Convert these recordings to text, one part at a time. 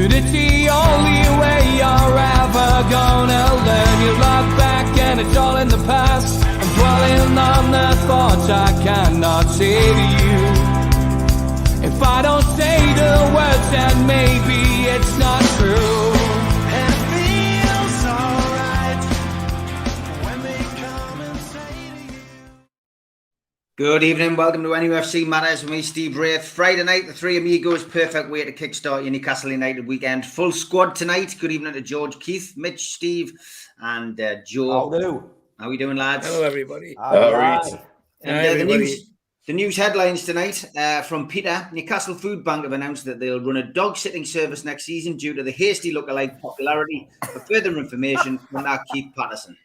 Unity, only way you're ever gonna learn. You look back and it's all in the past. I'm dwelling on the thoughts I cannot say to you. If I don't say the words, then maybe it's not true. And it feels alright when they come and say to you. Good evening, welcome to NUFC Matters with me, Steve Wraith. Friday night, the three Amigos, perfect way to kickstart your Newcastle United weekend. Full squad tonight. Good evening to George, Keith, Mitch, Steve, and Joe. Hello. How are we doing, lads? Hello, everybody. All right. And the news headlines tonight from Peter. Newcastle Food Bank have announced that they'll run a dog-sitting service next season due to the hasty lookalike popularity. For further information, contact Keith Patterson.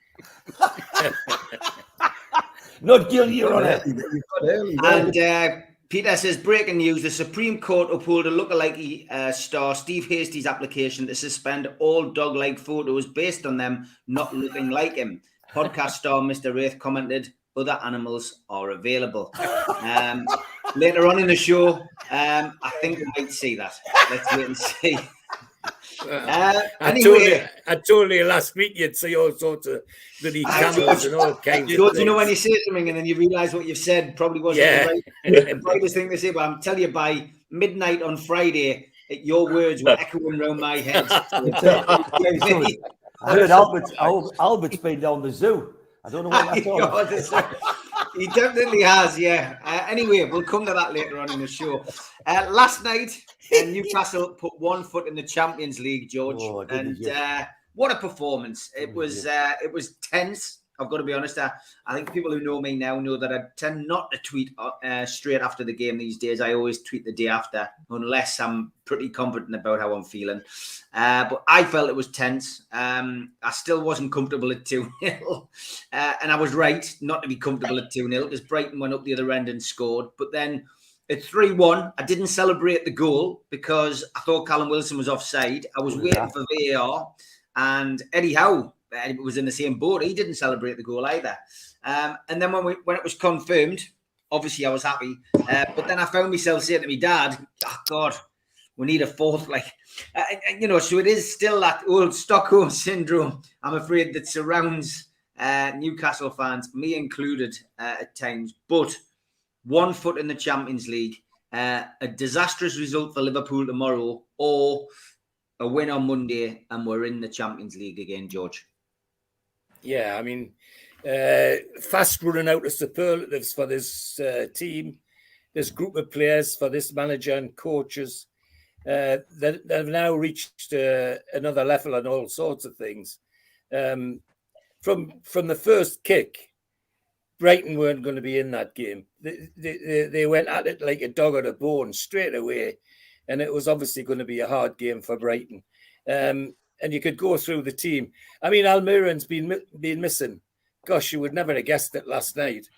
Not guilty, Your Honour. And Peter says, breaking news, the Supreme Court upheld a lookalike star Steve Hasty's application to suspend all dog-like photos based on them not looking like him. Podcast star Mr. Wraith commented, other animals are available. Later on in the show, I think we might see that. Let's wait and see. I told you last week you'd see all sorts of bloody camels and all kinds of things. You know when you say something and then you realise what you've said probably wasn't the brightest thing to say, but I'm telling you, by midnight on Friday, your words were echoing around my head. I heard Albert's been down the zoo. I don't know what that's on. He definitely has, yeah. Anyway, we'll come to that later on in the show. Last night, Newcastle put one foot in the Champions League, George, what a performance! It was tense. I've got to be honest. I think people who know me now know that I tend not to tweet straight after the game these days. I always tweet the day after, unless I'm pretty confident about how I'm feeling. But I felt it was tense. I still wasn't comfortable at 2-0. And I was right not to be comfortable at 2-0 because Brighton went up the other end and scored. But then at 3-1, I didn't celebrate the goal because I thought Callum Wilson was offside. I was waiting for VAR, and Eddie Howe was in the same boat. He didn't celebrate the goal either. And then when it was confirmed, obviously I was happy. But then I found myself saying to my dad, "Oh God, we need a fourth." So it is still that old Stockholm syndrome, I'm afraid, that surrounds Newcastle fans, me included, at times. But 1 foot in the Champions League, a disastrous result for Liverpool tomorrow, or a win on Monday, and we're in the Champions League again, George. Yeah, I mean, fast running out of superlatives for this team, this group of players, for this manager and coaches. They've now reached another level on all sorts of things. From the first kick, Brighton weren't going to be in that game. They went at it like a dog at a bone straight away, and it was obviously going to be a hard game for Brighton. And you could go through the team. I mean, Almiron's been missing. Gosh, you would never have guessed it last night.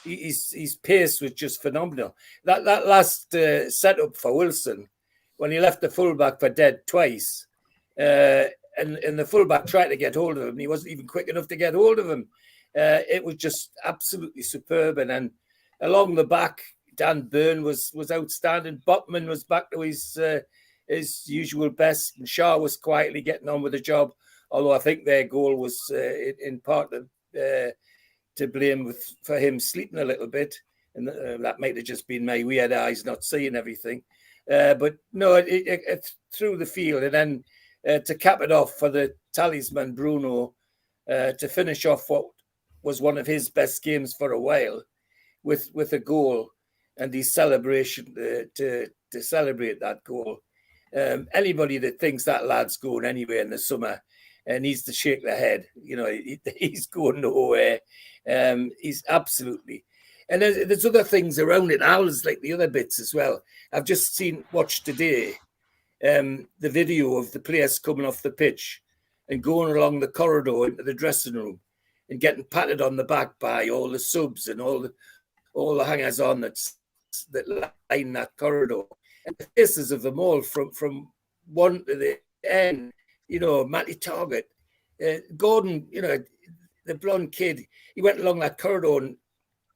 His pace was just phenomenal. That last setup for Wilson, when he left the fullback for dead twice, and the fullback tried to get hold of him, he wasn't even quick enough to get hold of him. It was just absolutely superb. And then along the back, Dan Burn was outstanding. Botman was back to his usual best, and Shaw was quietly getting on with the job, although I think their goal was in part to blame for him sleeping a little bit, and that might have just been my weird eyes not seeing everything. But no, it through the field, and then to cap it off for the talisman Bruno to finish off what was one of his best games for a while with a goal and the celebration to celebrate that goal. Anybody that thinks that lad's going anywhere in the summer needs to shake their head. You know, he's going nowhere. He's absolutely. And there's other things around it. Owls like the other bits as well. I've just watched today the video of the players coming off the pitch and going along the corridor into the dressing room and getting patted on the back by all the subs and all the hangers-on that line that corridor. And the faces of them all from one to the end, you know, Matty Target, Gordon, you know, the blonde kid, he went along that corridor and,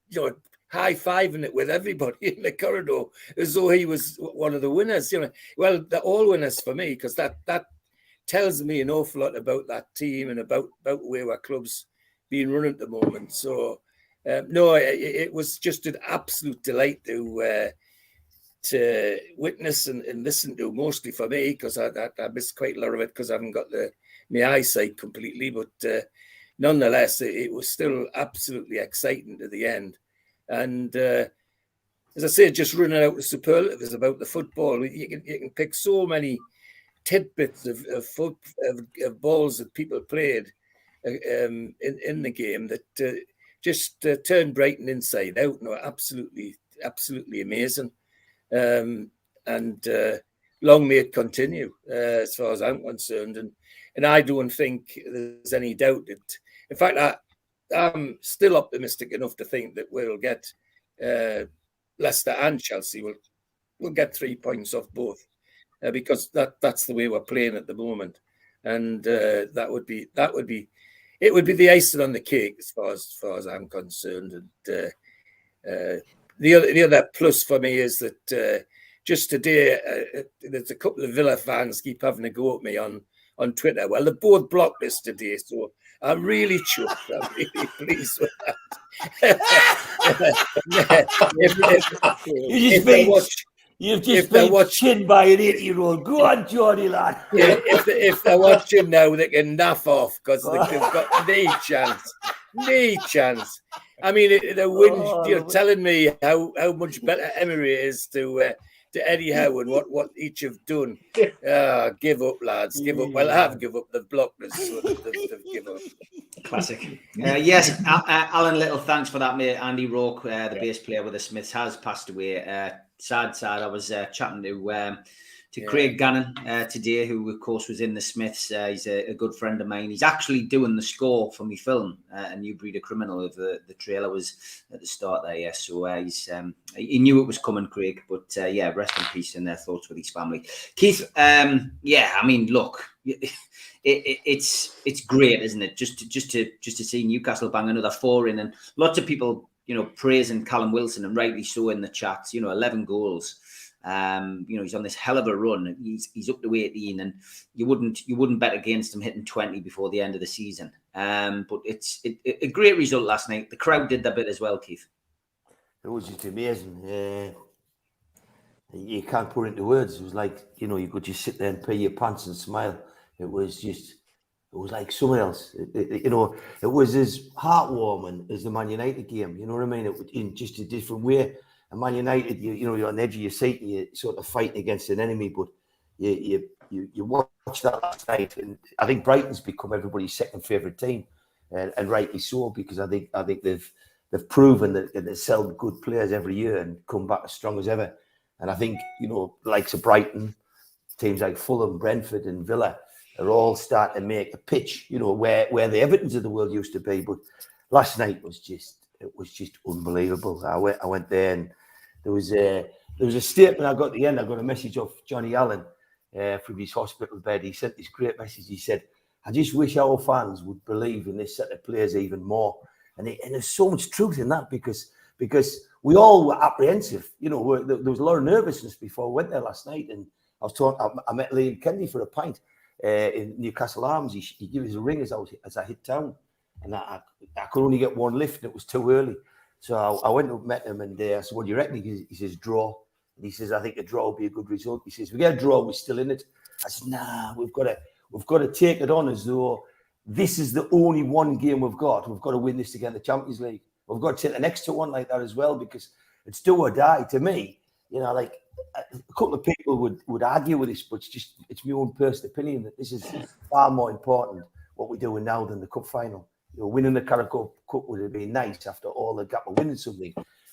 you know, high-fiving it with everybody in the corridor as though he was one of the winners. Well, they're all winners for me, because that tells me an awful lot about that team and about where our club's being run at the moment. So, no, it was just an absolute delight to witness and listen to, mostly for me, because I missed quite a lot of it because I haven't got my eyesight completely. But nonetheless, it was still absolutely exciting to the end. And as I say, just running out of superlatives about the football, you can pick so many tidbits of balls that people played in the game that just turned Brighton inside out. No, absolutely amazing. And long may it continue, as far as I'm concerned. And I don't think there's any doubt that, in fact, I'm still optimistic enough to think that we'll get Leicester and Chelsea. We'll get 3 points off both, because that's the way we're playing at the moment, and it would be the icing on the cake as far as I'm concerned. And the other plus for me is that just today there's a couple of Villa fans keep having a go at me on Twitter. Well, they both blocked us today, so I'm really chuffed. I'm really pleased with that. You've just been chinned by an 80-year-old. Go on, Johnny, lad. If they're watching now, they can naff off, because they've got no chance. I mean, the whinge, you're telling me how much better Emery is to Eddie Howe and what each have done. Give up, lads. Give up. Well, I have given up. They've blocked us, so they've given up. Classic. Yes, Alan Little, thanks for that, mate. Andy Rourke, the bass player with the Smiths, has passed away. Sad. I was chatting to Craig Gannon today, who of course was in the Smiths. He's a good friend of mine. He's actually doing the score for my film, A New Breed of Criminal. The trailer was at the start there, yeah. So he knew it was coming, Craig. But rest in peace, and their thoughts with his family. Keith, I mean, look, it's great, isn't it? Just to see Newcastle bang another 4 in, and lots of people, praising Callum Wilson, and rightly so in the chats. 11 goals. He's on this hell of a run. He's up to 18, and you wouldn't bet against him hitting 20 before the end of the season. But it's a great result last night. The crowd did their bit as well, Keith. It was just amazing. You can't put it into words. It was like, you could just sit there and pay your pants and smile. It was like something else. It was as heartwarming as the Man United game. You know what I mean? It was in just a different way. And Man United, you're on the edge of your seat and you're sort of fighting against an enemy, but you watch that last night, and I think Brighton's become everybody's second favourite team, and rightly so, because I think they've proven that they sell good players every year and come back as strong as ever. And I think likes of Brighton, teams like Fulham, Brentford, and Villa are all starting to make a pitch, where the Evertons of the world used to be. But last night was just unbelievable. I went there, and there was a statement I got at the end. I got a message off Johnny Allen from his hospital bed. He sent this great message. He said, "I just wish our fans would believe in this set of players even more." And there's so much truth in that, because we all were apprehensive. There was a lot of nervousness before we went there last night. And I met Liam Kennedy for a pint in Newcastle Arms. He gave us a ring as I hit town. And I could only get one lift, and it was too early. So I went and met him, and I said, "What do you reckon?" He says, "Draw." And he says, "I think a draw will be a good result." He says, "If we get a draw, we're still in it." I said, "Nah, we've got to take it on as though this is the only one game we've got. We've got to win this to get in the Champions League. We've got to take the next one like that as well, because it's do or die." To me, like a couple of people would argue with this, but it's my own personal opinion that this is far more important what we're doing now than the cup final. Winning the Carabao Cup would have been nice after all the gap of winning something.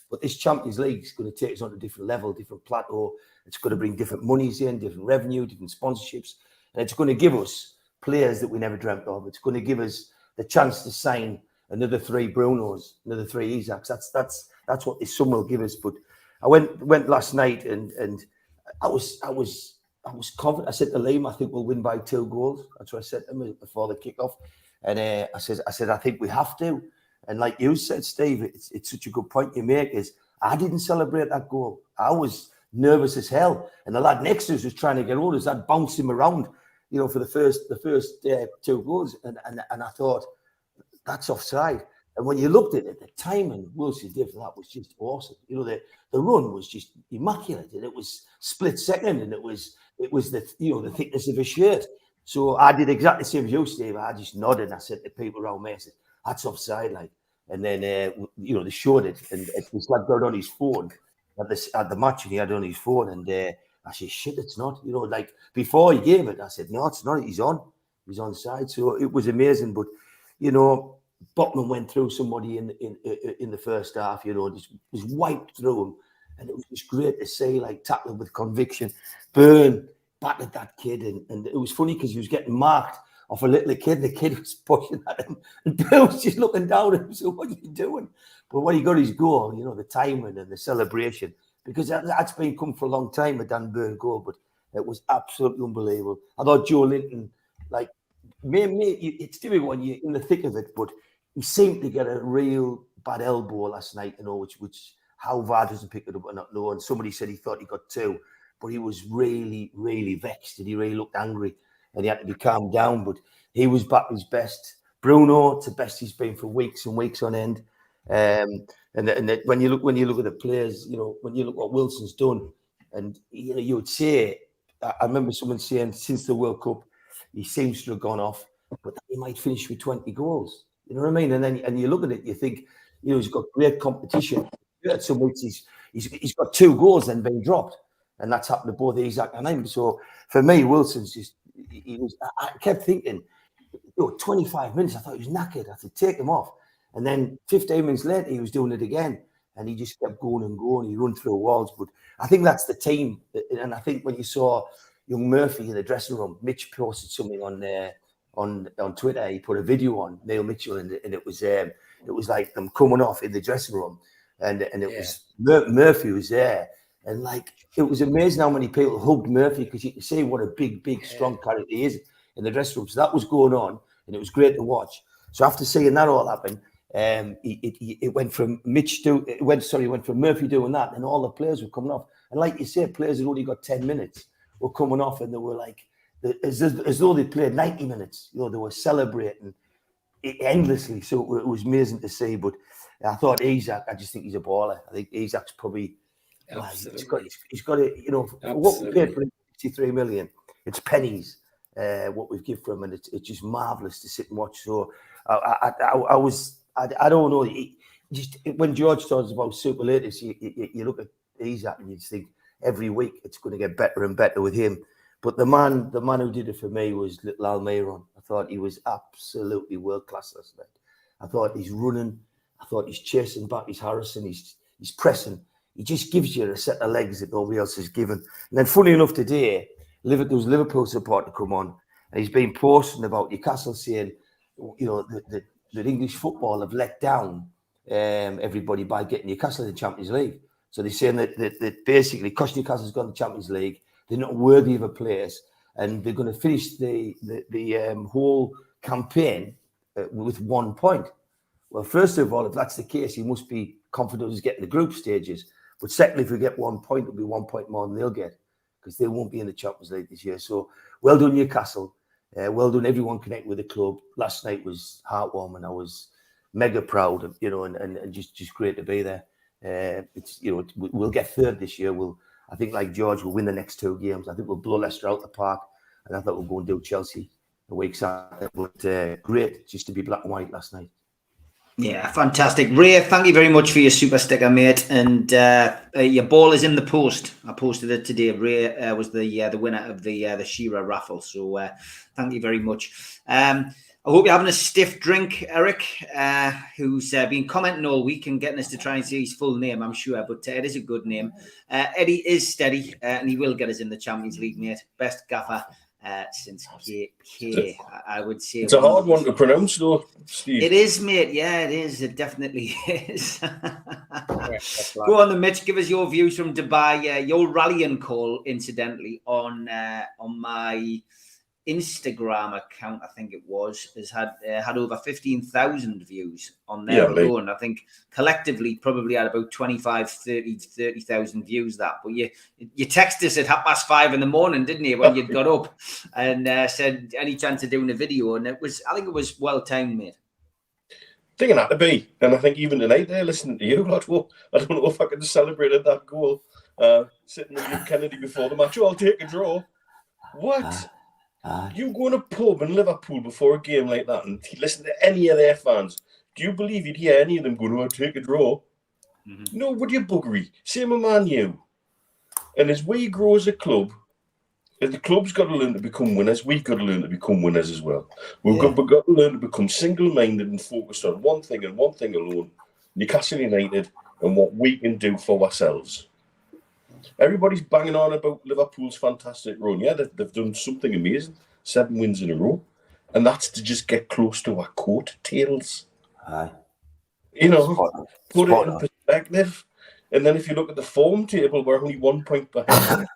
But this Champions League is going to take us on a different level, different plateau. It's going to bring different monies in, different revenue, different sponsorships. And it's going to give us players that we never dreamt of. It's going to give us the chance to sign another 3 Brunos, another 3 Isaacs. That's what this summer will give us. But I went last night, and I was confident. I said to Liam, "I think we'll win by 2 goals." That's what I said to him before the kickoff. And I said, "I think we have to." And like you said, Steve, it's such a good point you make. Is I didn't celebrate that goal. I was nervous as hell, and the lad next to us was trying to get hold of us. I'd bounce him around, for the first 2 goals, and I thought that's offside. And when you looked at it, the timing Wilson did for that was just awesome. The run was just immaculate, and it was split second, and it was the the thickness of a shirt. So I did exactly the same as you, Steve. I just nodded and I said to people around me, I said, that's offside, like. And then they showed it, and this lad got on his phone at the match, and he had it on his phone, and I said, shit, it's not. Like before he gave it, I said, no, it's not. He's onside. So it was amazing, but Botman went through somebody in the first half, just was wiped through him. And it was just great to see, like, tackling with conviction. Burn battered that kid. And it was funny because he was getting marked off a little kid. The kid was pushing at him. And Bill was just looking down at him. So, what are you doing? But when he got his goal, the timing and the celebration, because that's been come for a long time, a Dan Burn goal, but it was absolutely unbelievable. I thought Joe Linton, like, it's difficult when you're in the thick of it, but he seemed to get a real bad elbow last night, which how VAR doesn't pick it up, I don't know. And somebody said he thought he got 2, but he was really, really vexed, and he really looked angry, and he had to be calmed down. But he was back his best. Bruno, it's the best he's been for weeks and weeks on end. And when you look at the players, when you look what Wilson's done, and you would say, I remember someone saying since the World Cup, he seems to have gone off, but he might finish with 20 goals. You know what I mean? And then you look at it, you think, he's got great competition. At some weeks he's got 2 goals then been dropped, and that's happened to both Isaac and him. So for me, Wilson's just I kept thinking, 25 minutes, I thought he was knackered. I had to take him off, and then 15 minutes later he was doing it again, and he just kept going and going. He run through walls, but I think that's the team. And I think when you saw young Murphy in the dressing room, Mitch posted something on Twitter. He put a video on Neil Mitchell, and it was like them coming off in the dressing room. And it was Murphy was there, and like it was amazing how many people hugged Murphy, because you could see what a big, strong character he is in the dressing room. So that was going on, and it was great to watch. So after seeing that all happen, it went from Murphy doing that, and all the players were coming off. And like you said, players had only got 10 minutes were coming off, and they were like as though they played 90 minutes. They were celebrating endlessly. So it was amazing to see. But I thought Isaac, I just think he's a baller. I think Isaac's probably he's got it. What we paid for him, 63 million. It's pennies what we've given for him, and it's just marvelous to sit and watch. So I don't know. Just when George talks about superlatives, you look at Isaac and you just think every week it's going to get better and better with him. But the man who did it for me was little Almiron. I thought he was absolutely world class last night. I thought he's running. I thought he's chasing back. He's harassing. He's pressing. He just gives you a set of legs that nobody else has given. And then, funny enough, today there was Liverpool supporter come on, and he's been posting about Newcastle, saying, that English football have let down everybody by getting Newcastle in the Champions League. So they're saying that basically, because Newcastle's gone to the Champions League, they're not worthy of a place, and they're going to finish the whole campaign with 1 point. Well, first of all, if that's the case, he must be confident he's getting the group stages. But secondly, if we get 1 point, it'll be 1 point more than they'll get, because they won't be in the Champions League this year. So well done, Newcastle. Well done, everyone connected with the club. Last night was heartwarming. I was mega proud, and just great to be there. We'll get 3rd this year. I think, like George, we'll win the next 2 games. I think we'll blow Leicester out the park, and I thought we'll go and do Chelsea the weeks after. But great just to be black and white last night. Yeah, fantastic. Ray, thank you very much for your super sticker, mate. And your ball is in the post. I posted it today. Ray was the winner of the Shearer raffle. So thank you very much. I hope you're having a stiff drink, Eric, who's been commenting all week and getting us to try and say his full name, I'm sure. But it is a good name. Eddie is steady, and he will get us in the Champions League, mate. Best gaffer since KK, I would say. It's a hard one to pronounce, though, Steve. It is, mate. Yeah, it is. It definitely is. Go on, then, Mitch. Give us your views from Dubai. Your rallying call, incidentally, on my Instagram account, I think it was, has had over 15,000 views on there alone. I think collectively probably had about 30,000 views that. But you texted us at 5:30 in the morning, didn't you, when you'd got up and said any chance of doing a video? And I think it was well timed, mate. Thinking that to be, and I think even tonight there, listening to you, I don't know if I could have celebrated that goal sitting with Kennedy before the match. Oh, I'll take a draw. What? You go in a pub in Liverpool before a game like that and listen to any of their fans. Do you believe you'd hear any of them going, "Oh, I'll take a draw"? Mm-hmm. No, would you, buggery? Same with Man U. And as we grow as a club, the club's got to learn to become winners. We've got to learn to become winners as well. We've got to learn to become single-minded and focused on one thing and one thing alone, Newcastle United, and what we can do for ourselves. Everybody's banging on about Liverpool's fantastic run. Yeah, they've done something amazing. 7 wins in a row. And that's to just get close to our coattails. Aye. You know, put it in perspective. And then if you look at the form table, we're only 1 point behind.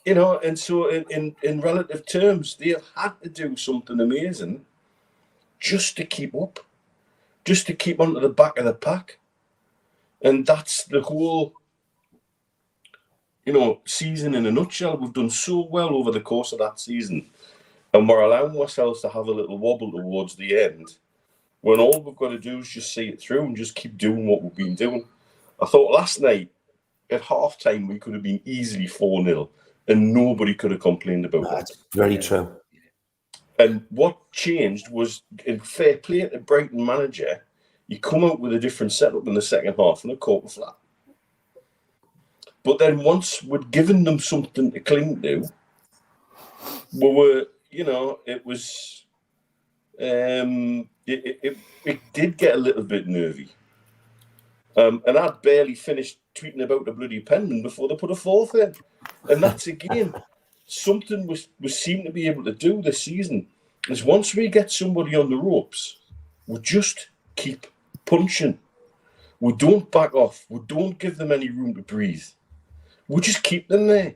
You know, and so in relative terms, they've had to do something amazing just to keep up, just to keep onto the back of the pack. And that's the whole, you know, season in a nutshell. We've done so well over the course of that season, and we're allowing ourselves to have a little wobble towards the end, when all we've got to do is just see it through and just keep doing what we've been doing. I thought last night, at half-time, we could have been easily 4-0. And nobody could have complained about that. That's very true. And what changed was, in fair play to the Brighton manager, you come out with a different setup in the second half and it caught flat. But then once we'd given them something to cling to, we were, you know, it was, it did get a little bit nervy. And I'd barely finished tweeting about the bloody penman before they put a fourth in. And that's, again, something we seem to be able to do this season, is once we get somebody on the ropes, we just keep punching. We don't back off. We don't give them any room to breathe. We just keep them there.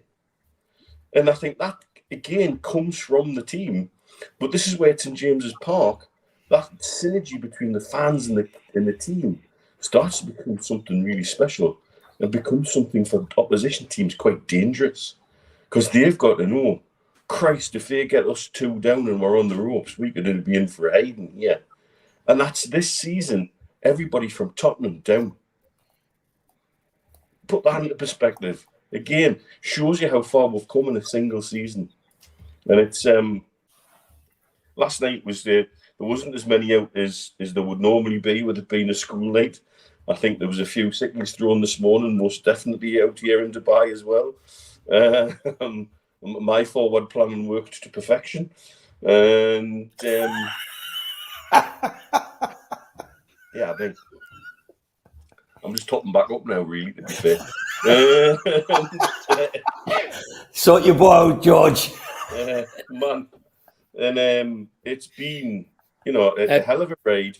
And I think that, again, comes from the team. But this is where St James's Park, that synergy between the fans and the team starts to become something really special. And becomes something for opposition teams quite dangerous, because they've got to know, Christ, if they get us 2 down and we're on the ropes, we could be in for a hiding here. And that's this season, everybody from Tottenham down. Put that into perspective. Again, shows you how far we've come in a single season. And it's last night was there wasn't as many out as there would normally be with it being a school night. I think there was a few signals thrown this morning, most definitely out here in Dubai as well. My forward planning worked to perfection. And yeah, I think I'm just topping back up now, really, to be fair. Sort your boy out, George. Man. And it's been, you know, a hell of a ride.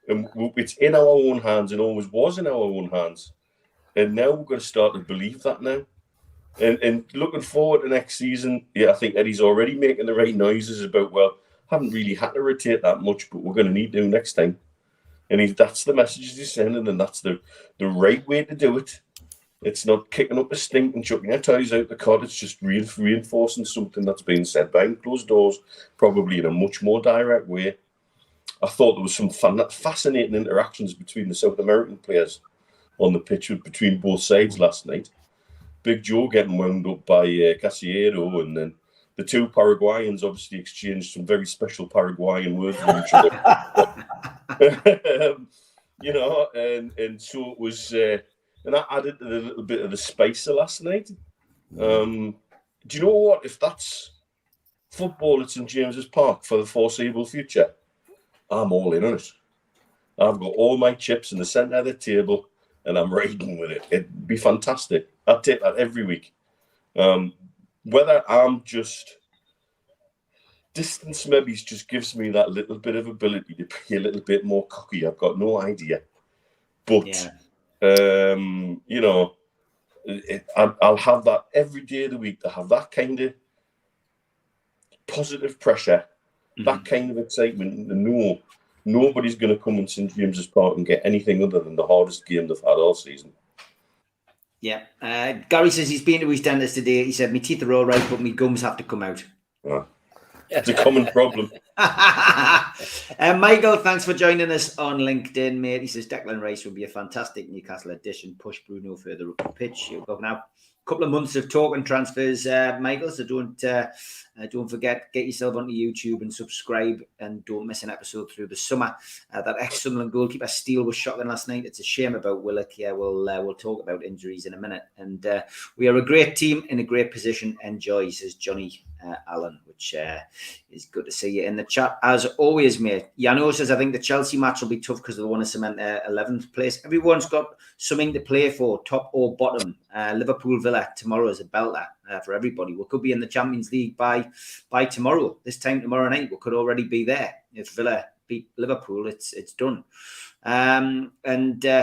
And it's in our own hands and always was in our own hands. And now we've got to start to believe that now. And looking forward to next season, yeah, I think Eddie's already making the right noises about, well, haven't really had to rotate that much, but we're going to need to next time. And that's the messages he's sending, and that's the right way to do it. It's not kicking up a stink and chucking your toys out the cot. It's just reinforcing something that's been said behind closed doors, probably in a much more direct way. I thought there was some fascinating interactions between the South American players on the pitch between both sides last night. Big Joe getting wound up by Casillero, and then the 2 Paraguayans obviously exchanged some very special Paraguayan words with each other. You know, and so it was, and that added a little bit of the spice of last night. Do you know what? If that's football at St James's Park for the foreseeable future, I'm all in on it. I've got all my chips in the centre of the table and I'm riding with it. It'd be fantastic. I'd take that every week. Whether I'm just... Distance maybe just gives me that little bit of ability to be a little bit more cocky. I've got no idea. But, you know, I'll have that every day of the week, to have that kind of positive pressure, that kind of excitement, and nobody's going to come in St James's Park and get anything other than the hardest game they've had all season. Yeah. Gary says he's been to his dentist today. He said, my teeth are all right, but my gums have to come out. It's a common problem. Michael, thanks for joining us on LinkedIn, mate. He says Declan Rice will be a fantastic Newcastle addition. Push Bruno further up the pitch. You've got now a couple of months of talking transfers, Michael. So don't forget, get yourself onto YouTube and subscribe, and don't miss an episode through the summer. That ex-Sunderland goalkeeper Steele was shocking last night. It's a shame about Willock. Yeah, we'll talk about injuries in a minute. And we are a great team in a great position. Enjoy, says Johnny Allen, which is good to see you in the chat as always, mate. Yano says, I think the Chelsea match will be tough because they want to cement 11th place. Everyone's got something to play for, top or bottom. Liverpool Villa tomorrow is a belter for everybody. We could be in the Champions League by tomorrow. This time tomorrow night, we could already be there. If Villa beat Liverpool, it's done. And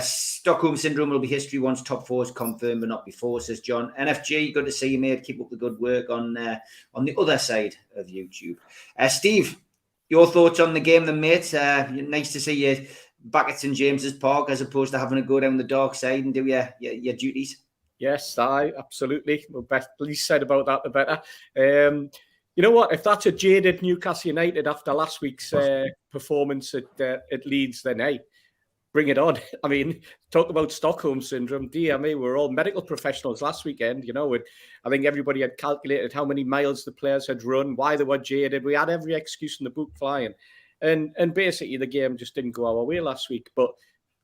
Stockholm Syndrome will be history once top four is confirmed, but not before, says John. NFG, good to see you, mate. Keep up the good work on the other side of YouTube. Steve, your thoughts on the game then, mate? Nice to see you back at St James's Park as opposed to having to go down the dark side and do your duties. Yes, absolutely. The least said about that, the better. You know what? If that's a jaded Newcastle United after last week's performance at Leeds, then hey, bring it on. I mean, talk about Stockholm Syndrome. Dear me, we're all medical professionals last weekend. You know, I think everybody had calculated how many miles the players had run, why they were jaded. We had every excuse in the book flying. And basically, the game just didn't go our way last week. But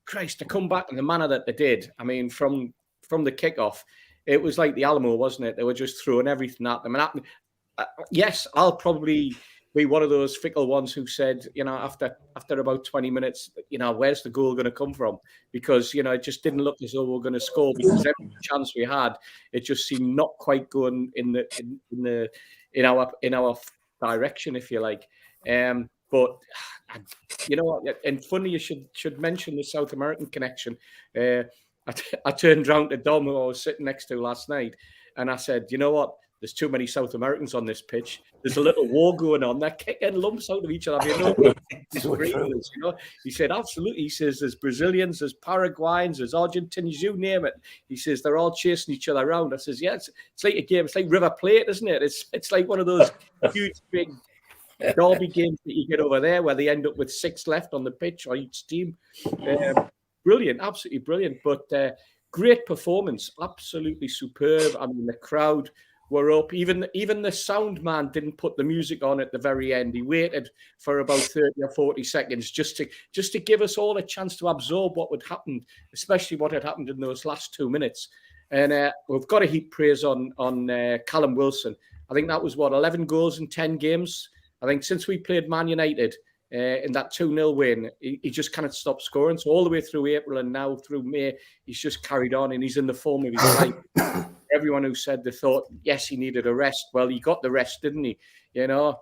Christ, to come back in the manner that they did, I mean, from the kickoff, it was like the Alamo, wasn't it? They were just throwing everything at them. And yes, I'll probably be one of those fickle ones who said, you know, after about 20 minutes, you know, where's the goal going to come from? Because, you know, it just didn't look as though we were going to score, because every chance we had, it just seemed not quite going in our direction, if you like. But you know what? And funny, you should mention the South American connection. I turned round to Dom, who I was sitting next to last night, and I said, you know what? There's too many South Americans on this pitch. There's a little war going on. They're kicking lumps out of each other. You know? He said, absolutely. He says, there's Brazilians, there's Paraguayans, there's Argentinians, you name it. He says, they're all chasing each other around. I says, yeah, it's like a game. It's like River Plate, isn't it? It's like one of those huge, big derby games that you get over there where they end up with 6 left on the pitch on each team. Brilliant, absolutely brilliant. But great performance, absolutely superb. I mean, the crowd were up. Even the sound man didn't put the music on at the very end. He waited for about 30 or 40 seconds just to give us all a chance to absorb what would happen, especially what had happened in those last 2 minutes. And we've got to heap praise on Callum Wilson. I think that was 11 goals in 10 games. I think since we played Man United in that 2-0 win, he just cannot stop scoring. So all the way through April and now through May, he's just carried on and he's in the form of his life. Everyone who said they thought, yes, he needed a rest. Well, he got the rest, didn't he? You know,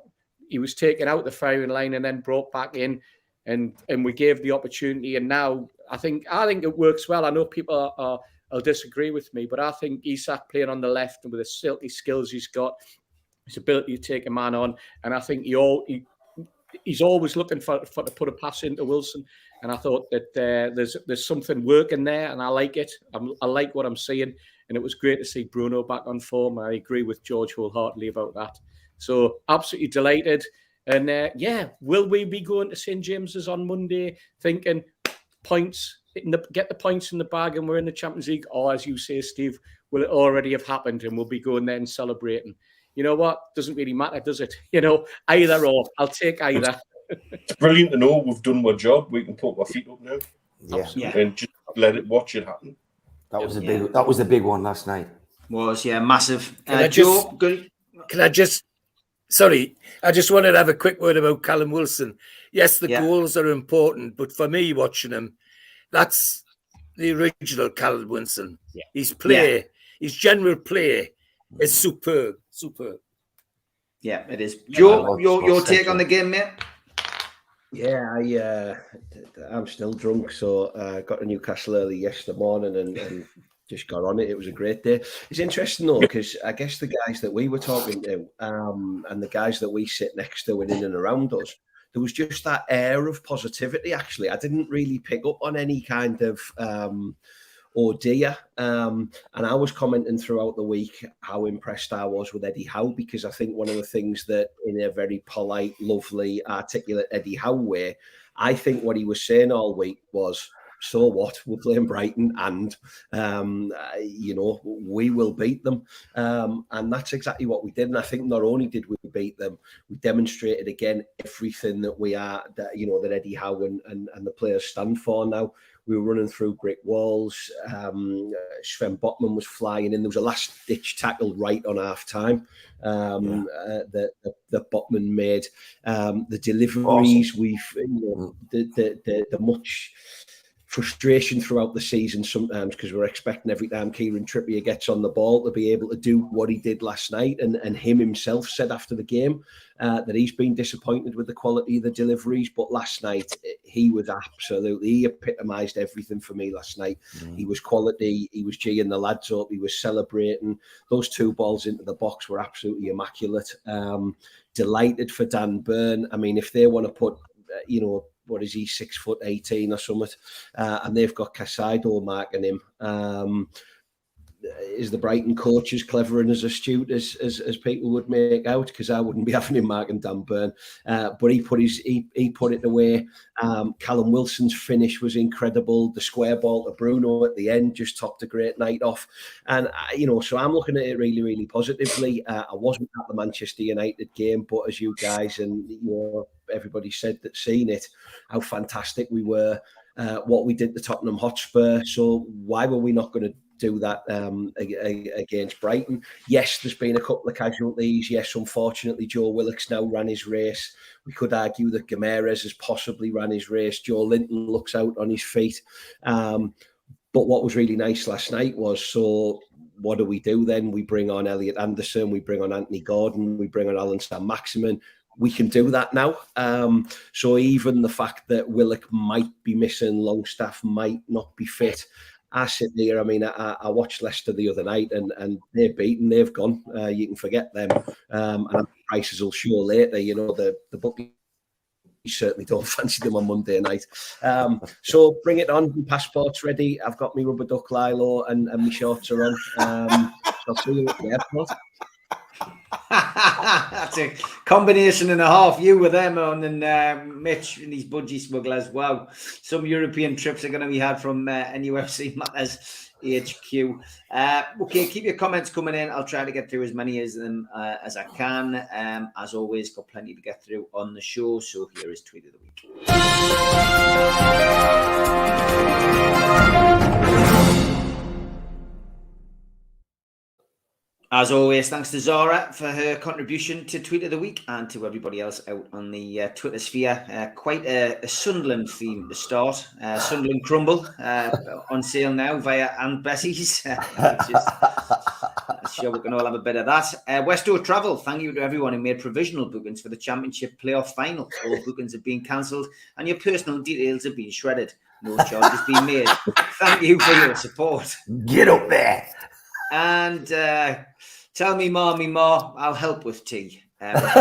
he was taken out the firing line and then brought back in, and we gave the opportunity. And now I think it works well. I know people will disagree with me, but I think Isak playing on the left and with the silky skills he's got, his ability to take a man on, and I think he's always looking for to put a pass into Wilson. And I thought that there's something working there, and I like it. I like what I'm seeing. And it was great to see Bruno back on form. I agree with George wholeheartedly about that. So absolutely delighted. And will we be going to St James's on Monday thinking points, get the points in the bag and we're in the Champions League? Or as you say, Steve, will it already have happened and we'll be going there and celebrating? You know what? Doesn't really matter, does it? You know, either or. I'll take either. It's brilliant to know we've done our job. We can put our feet up now. Yeah. And just watch it happen. That was the big one last night. Massive. I just wanted to have a quick word about Callum Wilson. Yes, the goals are important, but for me, watching him, that's the original Callum Wilson. Yeah. His play, his general play is superb. Yeah, it is. Joe, your take on the game, mate? Yeah, I'm still drunk, so I got to Newcastle early yesterday morning and just got on it. It was a great day. It's interesting though, because I guess the guys that we were talking to and the guys that we sit next to and in and around us, there was just that air of positivity. Actually, I didn't really pick up on any kind of oh dear. And I was commenting throughout the week how impressed I was with Eddie Howe, because I think one of the things that, in a very polite, lovely, articulate Eddie Howe way, I think what he was saying all week was, so what? We're playing Brighton, and we will beat them, and that's exactly what we did. And I think not only did we beat them, we demonstrated again everything that we are, that Eddie Howe and the players stand for. Now we were running through brick walls. Sven Botman was flying in. There was a last-ditch tackle right on half-time that Botman made. The deliveries, awesome. The much frustration throughout the season sometimes, because we're expecting every time Kieran Trippier gets on the ball to be able to do what he did last night. And him himself said after the game that he's been disappointed with the quality of the deliveries. But last night, he was he epitomised everything for me last night. He was quality. He was G'ing the lads up. He was celebrating. Those 2 balls into the box were absolutely immaculate. Delighted for Dan Burn. I mean, if they want to put, what is he, 6'18" or something, and they've got Casado marking him. Is the Brighton coach as clever and as astute as people would make out? Because I wouldn't be having him marking Dan Burn. But he put it away. Callum Wilson's finish was incredible. The square ball to Bruno at the end just topped a great night off. And so I'm looking at it really, really positively. I wasn't at the Manchester United game, but as you guys and everybody said that's seen it, how fantastic we were. What we did to Tottenham Hotspur. So why were we not going to do that against Brighton? Yes, there's been a couple of casualties. Yes, unfortunately, Joe Willock's now ran his race. We could argue that Gameres has possibly ran his race. Joe Linton looks out on his feet. But what was really nice last night was, so what do we do then? We bring on Elliot Anderson, we bring on Anthony Gordon, we bring on Alan Saint-Maximin. We can do that now. So even the fact that Willock might be missing, Longstaff might not be fit, I sit there. I mean, I watched Leicester the other night, and they're beaten. They've gone. You can forget them. And the prices will show later. The bookies certainly don't fancy them on Monday night. So bring it on. Passport's ready. I've got my rubber duck Lilo, and my shorts are on. I'll see you at the airport. That's a combination and a half. You with them on, and Mitch and these budgie smugglers. Wow, some European trips are going to be had from NUFC Matters HQ. Okay, keep your comments coming in. I'll try to get through as many of them as I can. As always, got plenty to get through on the show. So here is Tweet of the Week. As always, thanks to Zara for her contribution to Tweet of the Week, and to everybody else out on the Twitter sphere. Quite a Sunderland theme to start. Sunderland Crumble on sale now via Aunt Bessie's. Sure, we can all have a bit of that. Westo Travel, thank you to everyone who made provisional bookings for the Championship playoff final. All bookings have been cancelled and your personal details have been shredded. No charges being made. Thank you for your support. Get up there. And tell me ma, I'll help with tea. Black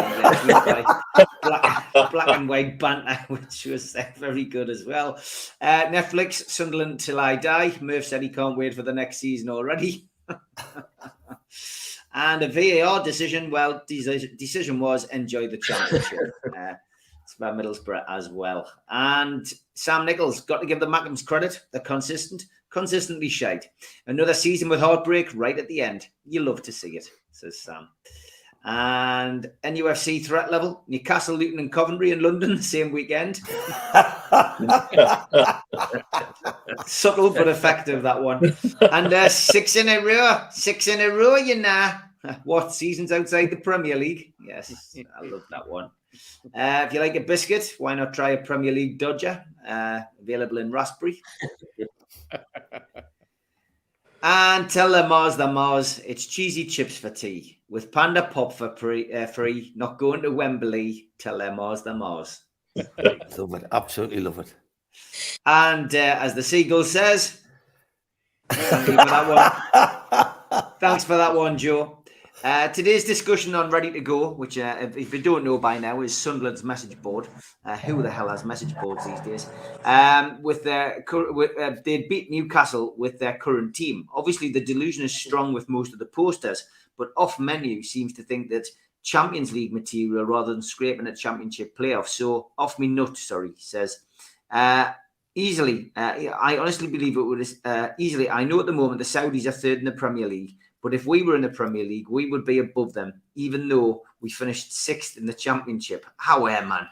and white banter, which was very good as well. Netflix, Sunderland Till I Die. Murph said he can't wait for the next season already. And a VAR decision. Well, decision was enjoy the championship. It's about Middlesbrough as well. And Sam Nichols, got to give the Mackems credit. They're consistently shite. Another season with heartbreak right at the end. You love to see it, says Sam. And NUFC threat level, Newcastle, Luton and Coventry in London the same weekend. Subtle but effective, that one. And 6 in a row, you know. What, seasons outside the Premier League? Yes, I love that one. If you like a biscuit, why not try a Premier League Dodger? Available in Raspberry. And tell the Mars, it's cheesy chips for tea. With Panda Pop for free, not going to Wembley. Tell them Mars. Love it, absolutely love it. And as the Seagull says, Thank you for that one. Thanks for that one, Joe. Today's discussion on Ready to Go, which, if you don't know by now, is Sunderland's message board. Who the hell has message boards these days? They beat Newcastle with their current team. Obviously, the delusion is strong with most of the posters, but Off Menu seems to think that Champions League material rather than scraping a Championship playoff. So, Off Me Nut, says, easily, I honestly believe it would easily. I know at the moment the Saudis are third in the Premier League. But if we were in the Premier League, we would be above them, even though we finished 6th in the Championship. Man.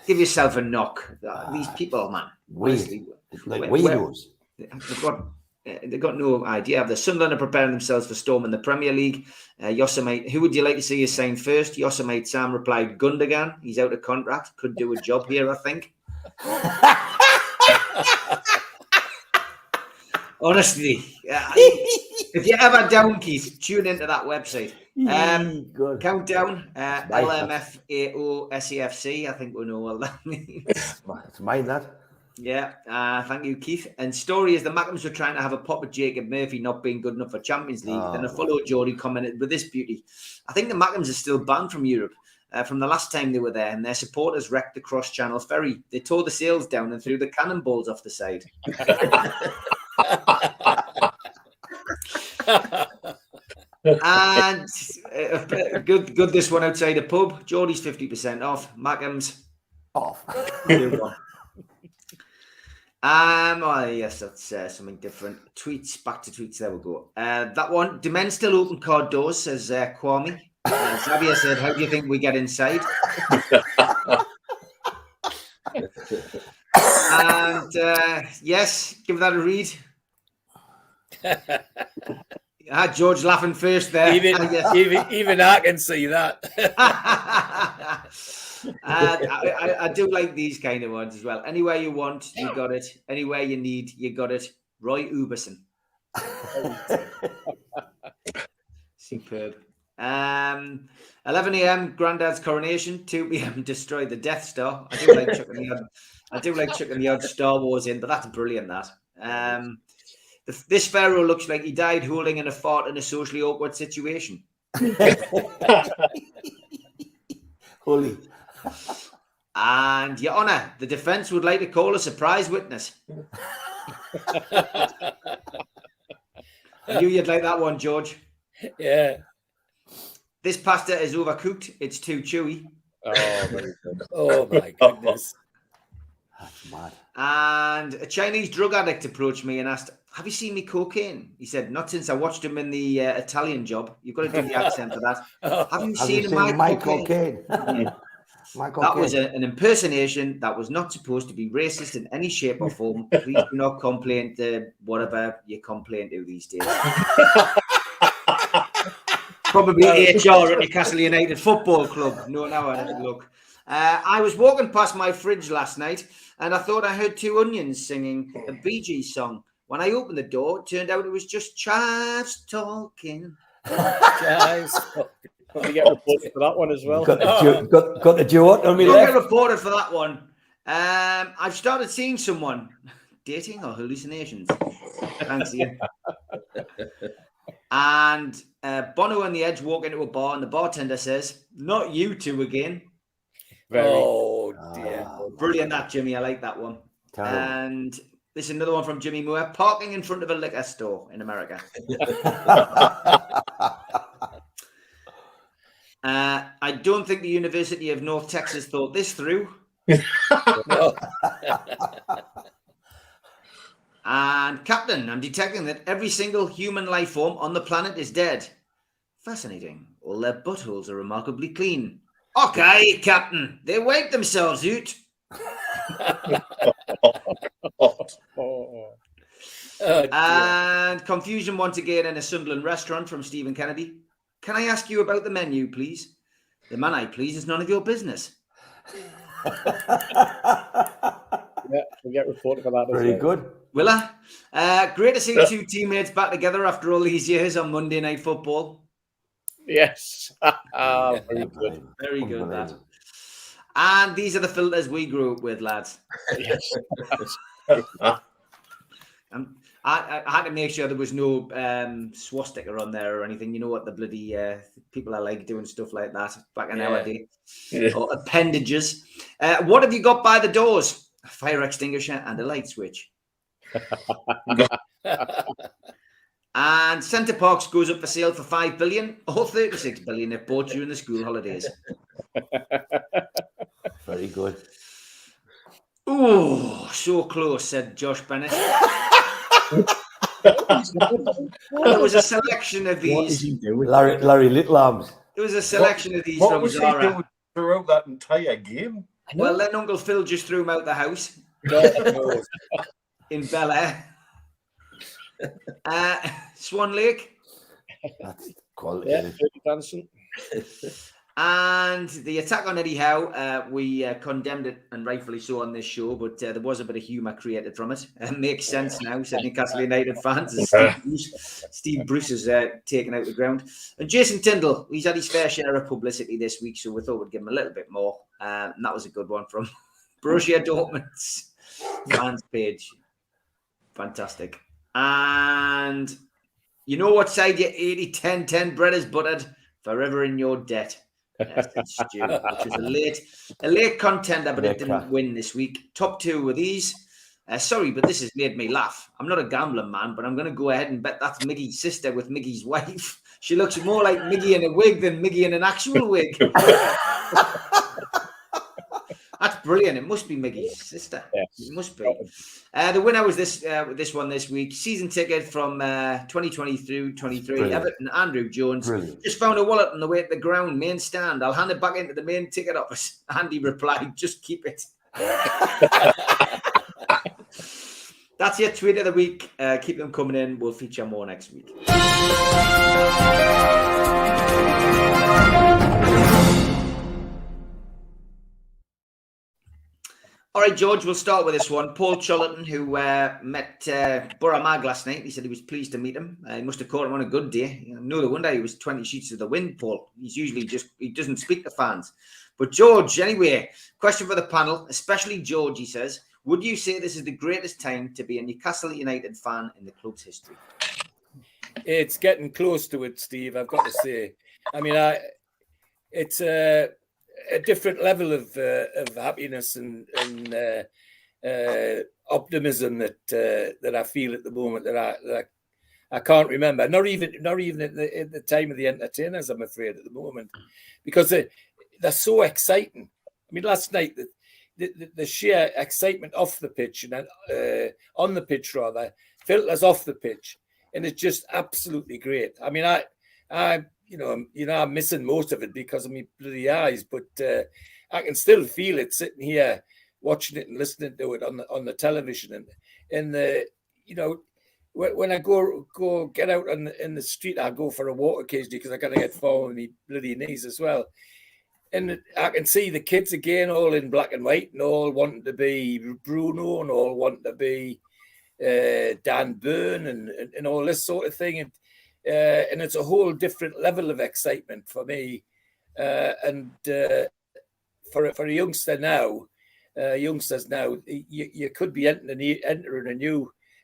Give yourself a knock. These people, man. Honestly, weirdos. They've got no idea. The Sunderland are preparing themselves for storming the Premier League. Yosemite, who would you like to see us sign first? Yosemite Sam replied, Gundogan. He's out of contract. Could do a job here, I think. Honestly, if you're ever down, Keith, tune into that website. Countdown, LMFAOSEFC. I think we know what that means. It's mine, that. Yeah, thank you, Keith. And story is the Mackems were trying to have a pop at Jacob Murphy not being good enough for Champions League. Then a follow Geordie commented with this beauty. I think the Mackems are still banned from Europe. From the last time they were there, and their supporters wrecked the cross-channel ferry. They tore the sails down and threw the cannonballs off the side. And good this one outside a pub. Geordie's 50% off. Mackham's off. Yes, that's something different. Tweets, back to tweets. There we go. That one. Do men still open car doors? Says Kwame. Xavier said, "How do you think we get inside?" And yes, give that a read. George laughing first there. Even I can see that. I do like these kind of ones as well. Anywhere you want, you got it. Anywhere you need, you got it. Roy Uberson. Superb. 11 a.m. Grandad's coronation. 2 p.m. destroy the Death Star. I do like chucking the odd Star Wars in, but that's brilliant. That this pharaoh looks like he died holding in a fart in a socially awkward situation. Holy. And Your Honour, the defence would like to call a surprise witness. I knew you'd like that one, George. Yeah. This pasta is overcooked. It's too chewy. Oh, very good. Oh, my goodness. That's mad. And a Chinese drug addict approached me and asked, "Have you seen me cocaine?" He said, "Not since I watched him in the Italian Job." You've got to do the accent for that. Have you seen my cocaine? Yeah. That was an impersonation that was not supposed to be racist in any shape or form. Please do not complain to whatever you complain to these days. Probably HR at Newcastle United Football Club. No, now I didn't look. I was walking past my fridge last night and I thought I heard two onions singing a Bee Gees song. When I opened the door, it turned out it was just chives talking. Chives. You get reported for that one as well. Got the Jewett on me Don't left. get reported for that one. I've started seeing someone. Dating or hallucinations? Thanks, Ian. And Bono and the Edge walk into a bar and the bartender says, "Not you two again." Oh, dear. Brilliant that, Jimmy. I like that one. Terrible. And this is another one from Jimmy Moore. Parking in front of a liquor store in America. I don't think the University of North Texas thought this through. And Captain, I'm detecting that every single human life form on the planet is dead. Fascinating. All their buttholes are remarkably clean. Okay, Captain. They wiped themselves out. And confusion once again in a Sunderland restaurant from Stephen Kennedy. "Can I ask you about the menu, please?" "The man I please is none of your business." Yeah, we get reported for that. Very good. Will I? Great to see two teammates back together after all these years on Monday Night Football. Yes. Very good. Very good, lad. And these are the filters we grew up with, lads. Yes. I had to make sure there was no swastika on there or anything. You know what the bloody people are like doing stuff like that back in our day. Yeah. Or appendages. What have you got by the doors? A fire extinguisher and a light switch. And Centre Parks goes up for sale for 5 billion or 36 billion if bought during the school holidays. Very good. Oh, so close, said Josh Bennett. There was a selection of What is these. he doing? Larry Little Arms. There was a selection of these What from was he Zara. doing throughout that entire game? Well, then Uncle Phil just threw him out the house in Bel Air. Swan Lake. That's quality. Yeah, isn't it? Dirty Dancing. And the attack on Eddie Howe, we condemned it, and rightfully so, on this show, but there was a bit of humour created from it. It makes sense now, said Newcastle United fans, as Steve Bruce is taken out the ground. And Jason Tindall, he's had his fair share of publicity this week, so we thought we'd give him a little bit more. And that was a good one from Borussia Dortmund's fans page. Fantastic. And you know what side your 80-10-10 bread is buttered? Forever in your debt. Yes, Stu, which was a late contender, but it didn't win this week. Top two were these. Sorry, but this has made me laugh. I'm not a gambling man, but I'm going to go ahead and bet that's Miggy's sister with Miggy's wife. She looks more like Miggy in a wig than Miggy in an actual wig. That's brilliant. It must be Miggy's sister. Yes. It must be. The winner was this one this week. Season ticket from 2020 through 23. Everton, Andrew Jones. Brilliant. Just found a wallet on the way to the ground, main stand. I'll hand it back into the main ticket office. Andy replied, just keep it. That's your tweet of the week. Keep them coming in. We'll feature more next week. All right, George, we'll start with this one. Paul Chollerton, who met Borough Mag last night, he said he was pleased to meet him. He must have caught him on a good day. No wonder he was 20 sheets to the wind, Paul. He's usually he doesn't speak to fans. But George, anyway, question for the panel, especially George, he says, would you say this is the greatest time to be a Newcastle United fan in the club's history? It's getting close to it, Steve, I've got to say. I mean, it's a different level of happiness and optimism that I feel at the moment that I can't remember. Not even at the time of the entertainers, I'm afraid, at the moment, because they're so exciting. I mean, last night the sheer excitement off the pitch and on the pitch rather filters off the pitch, and it's just absolutely great. I mean, I'm missing most of it because of my bloody eyes, but I can still feel it sitting here watching it and listening to it on the television. And when I go get out in the street, I go for a walk occasionally because I got to get forward with my bloody knees as well. And I can see the kids again, all in black and white, and all wanting to be Bruno, and all wanting to be Dan Burn, and all this sort of thing. And it's a whole different level of excitement for me. And for a youngster now, you could be entering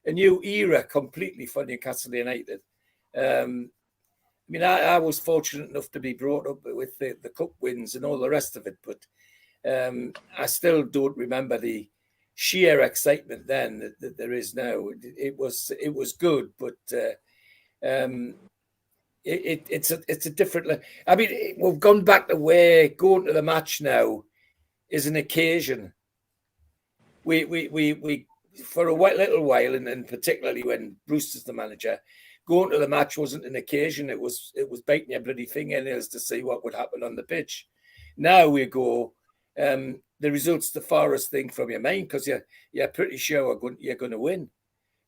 a new era completely for Newcastle United. I mean, I was fortunate enough to be brought up with the cup wins and all the rest of it, but I still don't remember the sheer excitement then that there is now. It was good, but it's a different. I mean, we've gone back to where going to the match now is an occasion. We for a little while, and particularly when Bruce is the manager, going to the match wasn't an occasion. It was biting your bloody fingernails to see what would happen on the pitch. Now we go. The result's the farthest thing from your mind because you're pretty sure you're going to win,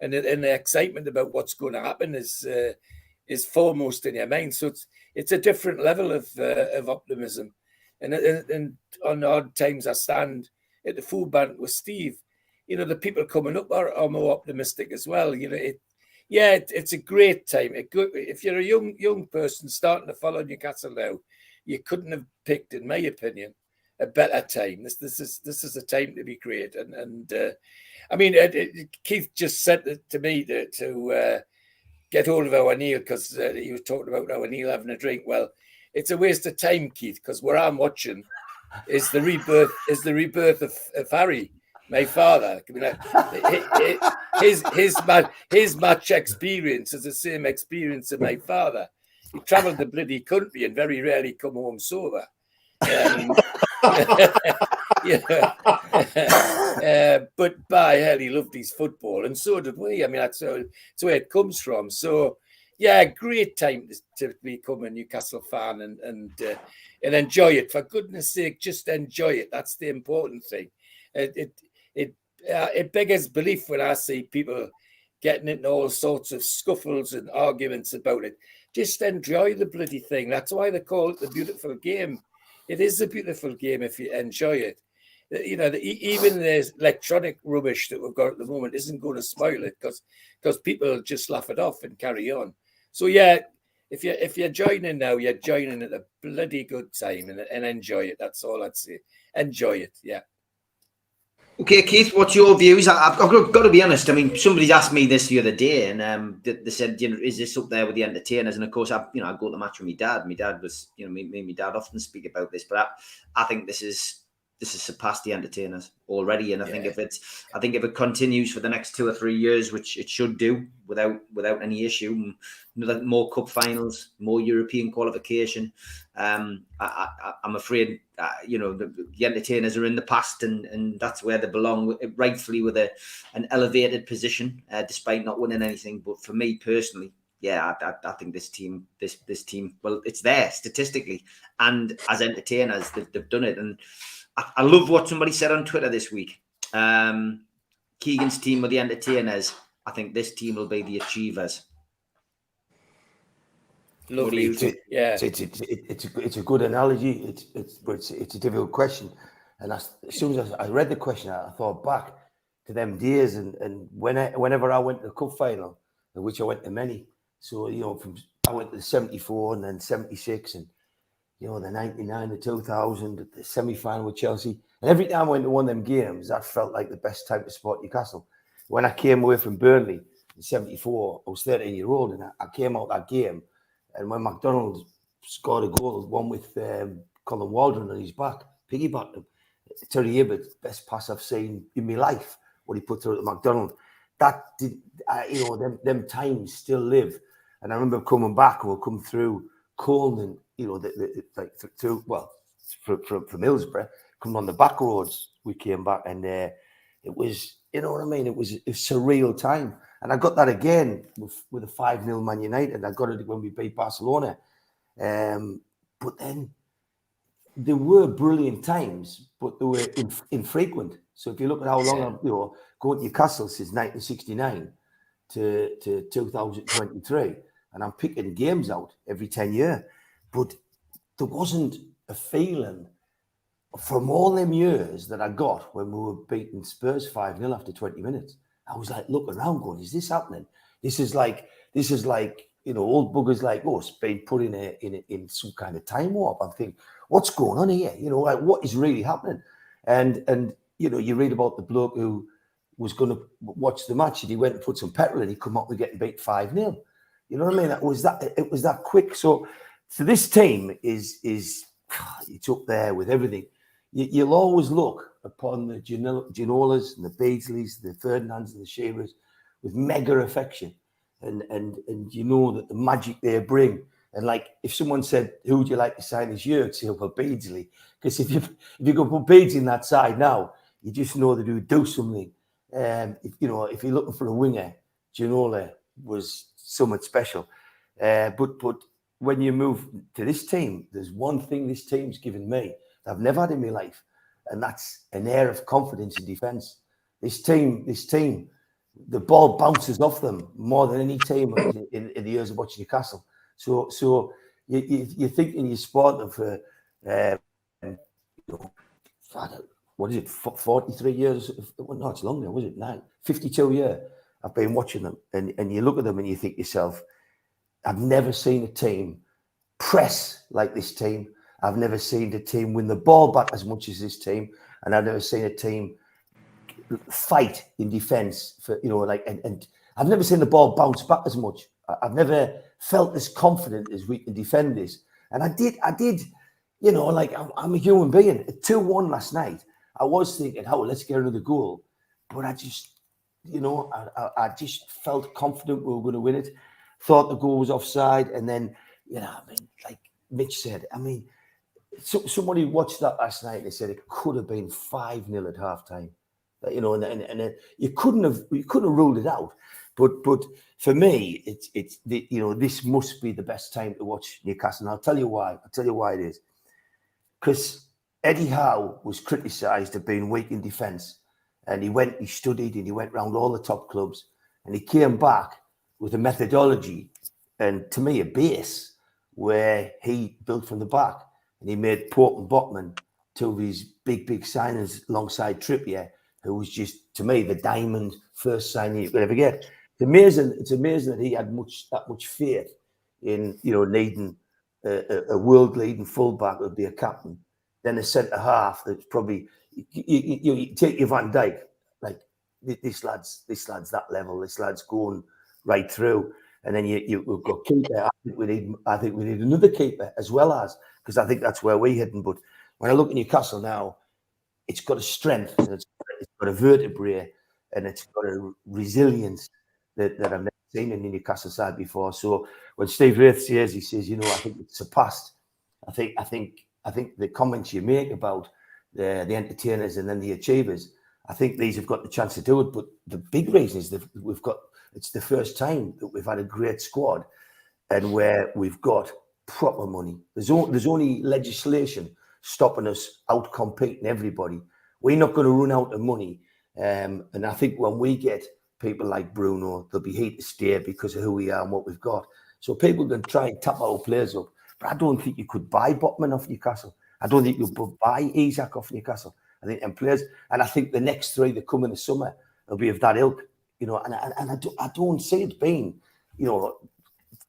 and the excitement about what's going to happen is foremost in your mind. So it's a different level of optimism. And on odd times I stand at the food bank with Steve. You know, the people coming up are more optimistic as well. You know, it's a great time. If you're a young person starting to follow Newcastle now, you couldn't have picked, in my opinion, a better time. This is a time to be great. And I mean, Keith just said to me to get hold of our Neil, because he was talking about our Neil having a drink. Well, it's a waste of time, Keith, because what I'm watching is the rebirth of Harry, my father. I mean, his match experience is the same experience of my father. He travelled the bloody country and very rarely come home sober. But by hell, he loved his football, and so did we. I mean, that's where it comes from. So, yeah, great time to become a Newcastle fan and enjoy it. For goodness sake, just enjoy it. That's the important thing. It beggars belief when I see people getting into all sorts of scuffles and arguments about it. Just enjoy the bloody thing. That's why they call it the beautiful game. It is a beautiful game if you enjoy it. You know, even the electronic rubbish that we've got at the moment isn't going to spoil it, because people just laugh it off and carry on. So yeah, if you're joining now, you're joining at a bloody good time and enjoy it. That's all I'd say. Enjoy it, yeah. Okay, Keith, what's your views? I've got to be honest. I mean, somebody's asked me this the other day, and they said, you know, is this up there with the entertainers? And of course, I go to the match with my dad. My dad was, you know, me and my dad often speak about this, but I think this has surpassed the entertainers already. And I think if it continues for the next 2 or 3 years, which it should do without any issue, more cup finals, more European qualification, I'm afraid you know, the entertainers are in the past, and that's where they belong, rightfully with an elevated position, despite not winning anything. But for me personally, yeah, I think this team, well, it's there statistically, and as entertainers, they've done it. And I love what somebody said on Twitter this week. Keegan's team were the entertainers. I think this team will be the achievers. Lovely. Yeah, it's a good analogy. It's a difficult question, and as soon as I read the question, I thought back to them days, and whenever I went to the cup final, which I went to many. So you know, I went to the 74 and then 76, and you know, the 99, the 2000, the semi-final with Chelsea. And every time I went to one of them games, that felt like the best time to support Newcastle. When I came away from Burnley in 74, I was 13-year-old, and I came out that game. And when McDonald scored a goal, one with Colin Waldron on his back, piggybacked him. Terry Hibbert, best pass I've seen in my life, what he put through to McDonald. That did, you know, them times still live. And I remember coming back, and we'll come through Coleman, you know, from Hillsborough, coming on the back roads, we came back, and it was, you know what I mean? It was a surreal time. And I got that again with a 5-0 Man United. I got it when we beat Barcelona. But then there were brilliant times, but they were infrequent. So if you look at how long I'm, you know, going to Newcastle since 1969 to 2023, and I'm picking games out every 10 years. But there wasn't a feeling from all them years that I got when we were beating Spurs 5-0 after 20 minutes. I was like looking around going, is this happening? This is like, you know, old buggers like us being put in some kind of time warp. I'm thinking, what's going on here? You know, like what is really happening? And you know, you read about the bloke who was going to watch the match and he went and put some petrol in, he come up with getting beat 5-0. You know what I mean? It was that quick. So this team is it's up there with everything. You'll always look upon the Ginolas and the Beadsleys, the Ferdinands and the Shearers with mega affection, and you know that the magic they bring. And like if someone said, "Who would you like to sign this year?" I'd say, "Well, Beardsley," because if you go put Beardsley in that side now, you just know that he would do something. If you're looking for a winger, Ginola was somewhat special. But when you move to this team, there's one thing this team's given me that I've never had in my life, and that's an air of confidence in defence. This team, the ball bounces off them more than any team in the years of watching Newcastle. So you're thinking you sport them for, what is it, 43 years? Well, no, it's longer, was it? 52 years I've been watching them. And you look at them and you think to yourself, I've never seen a team press like this team. I've never seen the team win the ball back as much as this team, and I've never seen a team fight in defence for, you know, like, and I've never seen the ball bounce back as much. I've never felt as confident as we can defend this. And I did, you know, like, I'm a human being. At 2-1 last night, I was thinking, oh, let's get another goal. But I just, you know, I just felt confident we were going to win it. Thought the goal was offside. And then, you know, I mean, like Mitch said, I mean, somebody watched that last night and they said it could have been 5-0 at halftime. You know, and you couldn't have ruled it out. But for me, it's the, you know, this must be the best time to watch Newcastle. And I'll tell you why. I'll tell you why it is. Because Eddie Howe was criticised of being weak in defence, and he studied, and he went round all the top clubs, and he came back with a methodology and, to me, a base where he built from the back, and he made Pope and Botman two of his big signings alongside Trippier, who was just, to me, the diamond first signing you could ever get. It's amazing that he had that much faith in, you know, needing a world-leading fullback would be a captain, then a centre half that's probably you take your Van Dijk, like this lad's that level, this lad's going right through, and then you've got keeper. I think we need another keeper as well, as, because I think that's where we're heading. But when I look at Newcastle now, it's got a strength, and it's got a vertebrae, and it's got a resilience that I've never seen in the Newcastle side before. So when Steve Wraith says, he says, you know, I think it's surpassed. I think the comments you make about the entertainers and then the achievers, I think these have got the chance to do it. But the big reason is that it's the first time that we've had a great squad and where we've got proper money. There's only legislation stopping us out competing everybody. We're not going to run out of money. And I think when we get people like Bruno, they'll be here to stay because of who we are and what we've got. So people can try and tap our players up. But I don't think you could buy Botman off Newcastle. I don't think you could buy Isak off Newcastle. I think them players, and I think the next three that come in the summer will be of that ilk, you know. And I don't see it being, you know,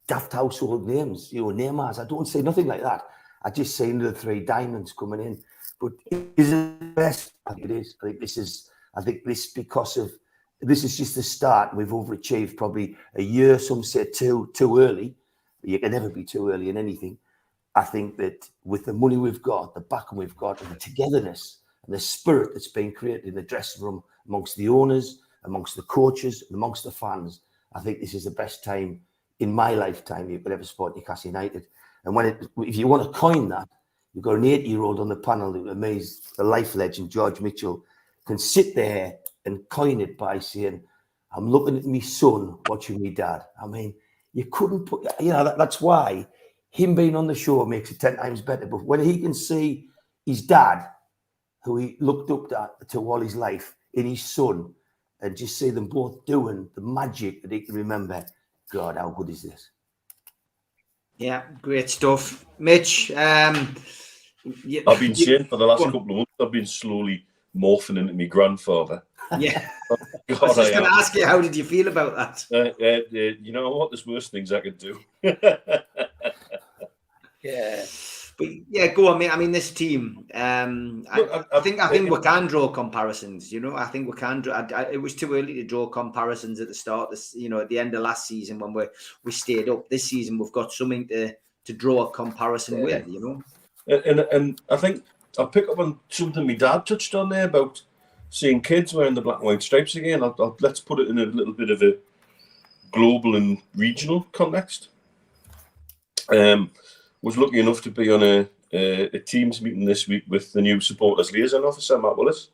daft household names, you know, Neymar's. I don't say nothing like that. I just say another 3 diamonds coming in. But is it the best? I think it is. I think this is just the start. We've overachieved probably a year. Some say too early. You can never be too early in anything. I think that with the money we've got, the backing we've got, and the togetherness and the spirit that's been created in the dressing room amongst the owners, amongst the coaches, and amongst the fans, I think this is the best time in my lifetime you could ever support Newcastle United. And if you want to coin that, you've got an 80-year-old on the panel who amazed the life legend George Mitchell can sit there and coin it by saying, "I'm looking at me son watching me dad." I mean, you couldn't put, you know, that's why him being on the show makes it 10 times better. But when he can see his dad, who he looked up to all his life, in his son, and just see them both doing the magic that he can remember, God, how good is this? Yeah, great stuff. Mitch, I've been saying for the last couple of months, I've been slowly morphing into my grandfather. Yeah. God, I was just going to ask you, how did you feel about that? You know what? There's worse things I could do. Yeah. But yeah, go on, mate. I mean, this team. I think we can draw comparisons. You know, I think we can draw. It was too early to draw comparisons at the start. This, you know, at the end of last season when we stayed up. This season we've got something to draw a comparison with. You know, and I think I'll pick up on something my dad touched on there about seeing kids wearing the black and white stripes again. Let's put it in a little bit of a global and regional context. Was lucky enough to be on a Teams meeting this week with the new supporters liaison officer, Matt Willis,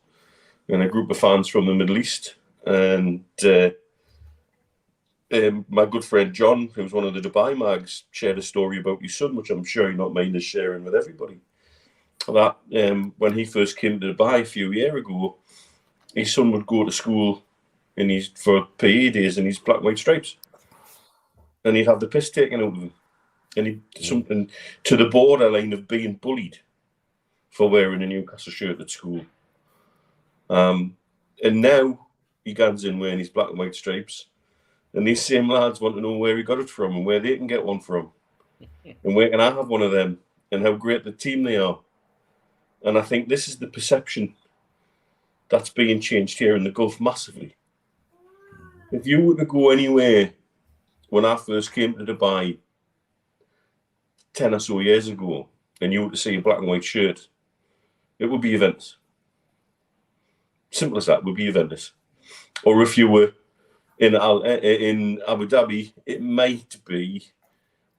and a group of fans from the Middle East. And my good friend John, who's one of the Dubai mags, shared a story about his son, which I'm sure you're not mind is sharing with everybody. That when he first came to Dubai a few years ago, his son would go to school for PE days in his black and white stripes, and he'd have the piss taken out of him. And he something to the borderline of being bullied for wearing a Newcastle shirt at school. And now he goes in wearing his black and white stripes. And these same lads want to know where he got it from and where they can get one from. And where can I have one of them? and how great the team they are. And I think this is the perception that's being changed here in the Gulf massively. If you were to go anywhere when I first came to Dubai 10 or so years ago, and you were to see a black and white shirt, it would be Juventus. Simple as that, it would be Juventus. Or if you were in Abu Dhabi, it might be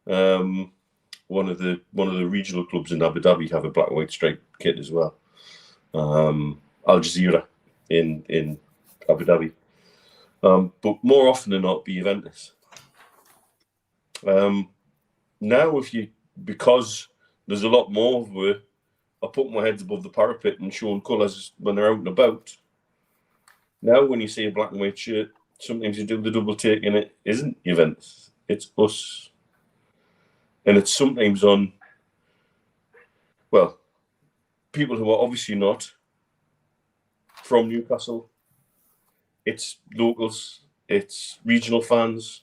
one of the regional clubs in Abu Dhabi have a black and white striped kit as well. Al Jazeera in Abu Dhabi. But more often than not, be Juventus. Now, because there's a lot more where I put my heads above the parapet and showing colours when they're out and about. Now, when you see a black and white shirt, sometimes you do the double take and it isn't Juventus, it's us. And it's sometimes on, well, people who are obviously not from Newcastle. It's locals, it's regional fans,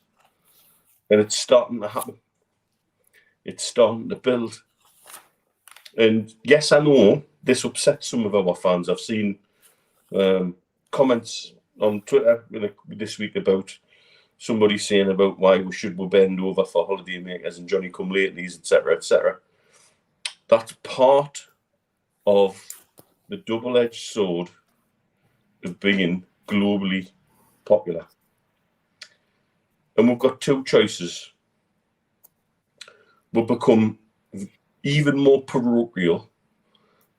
and it's starting to happen. It's starting to build. And yes, I know this upsets some of our fans. I've seen comments on Twitter this week about somebody saying about why we should bend over for holiday makers and Johnny come latelys, etc., etc. That's part of the double-edged sword of being globally popular. And we've got two choices. We'll become even more parochial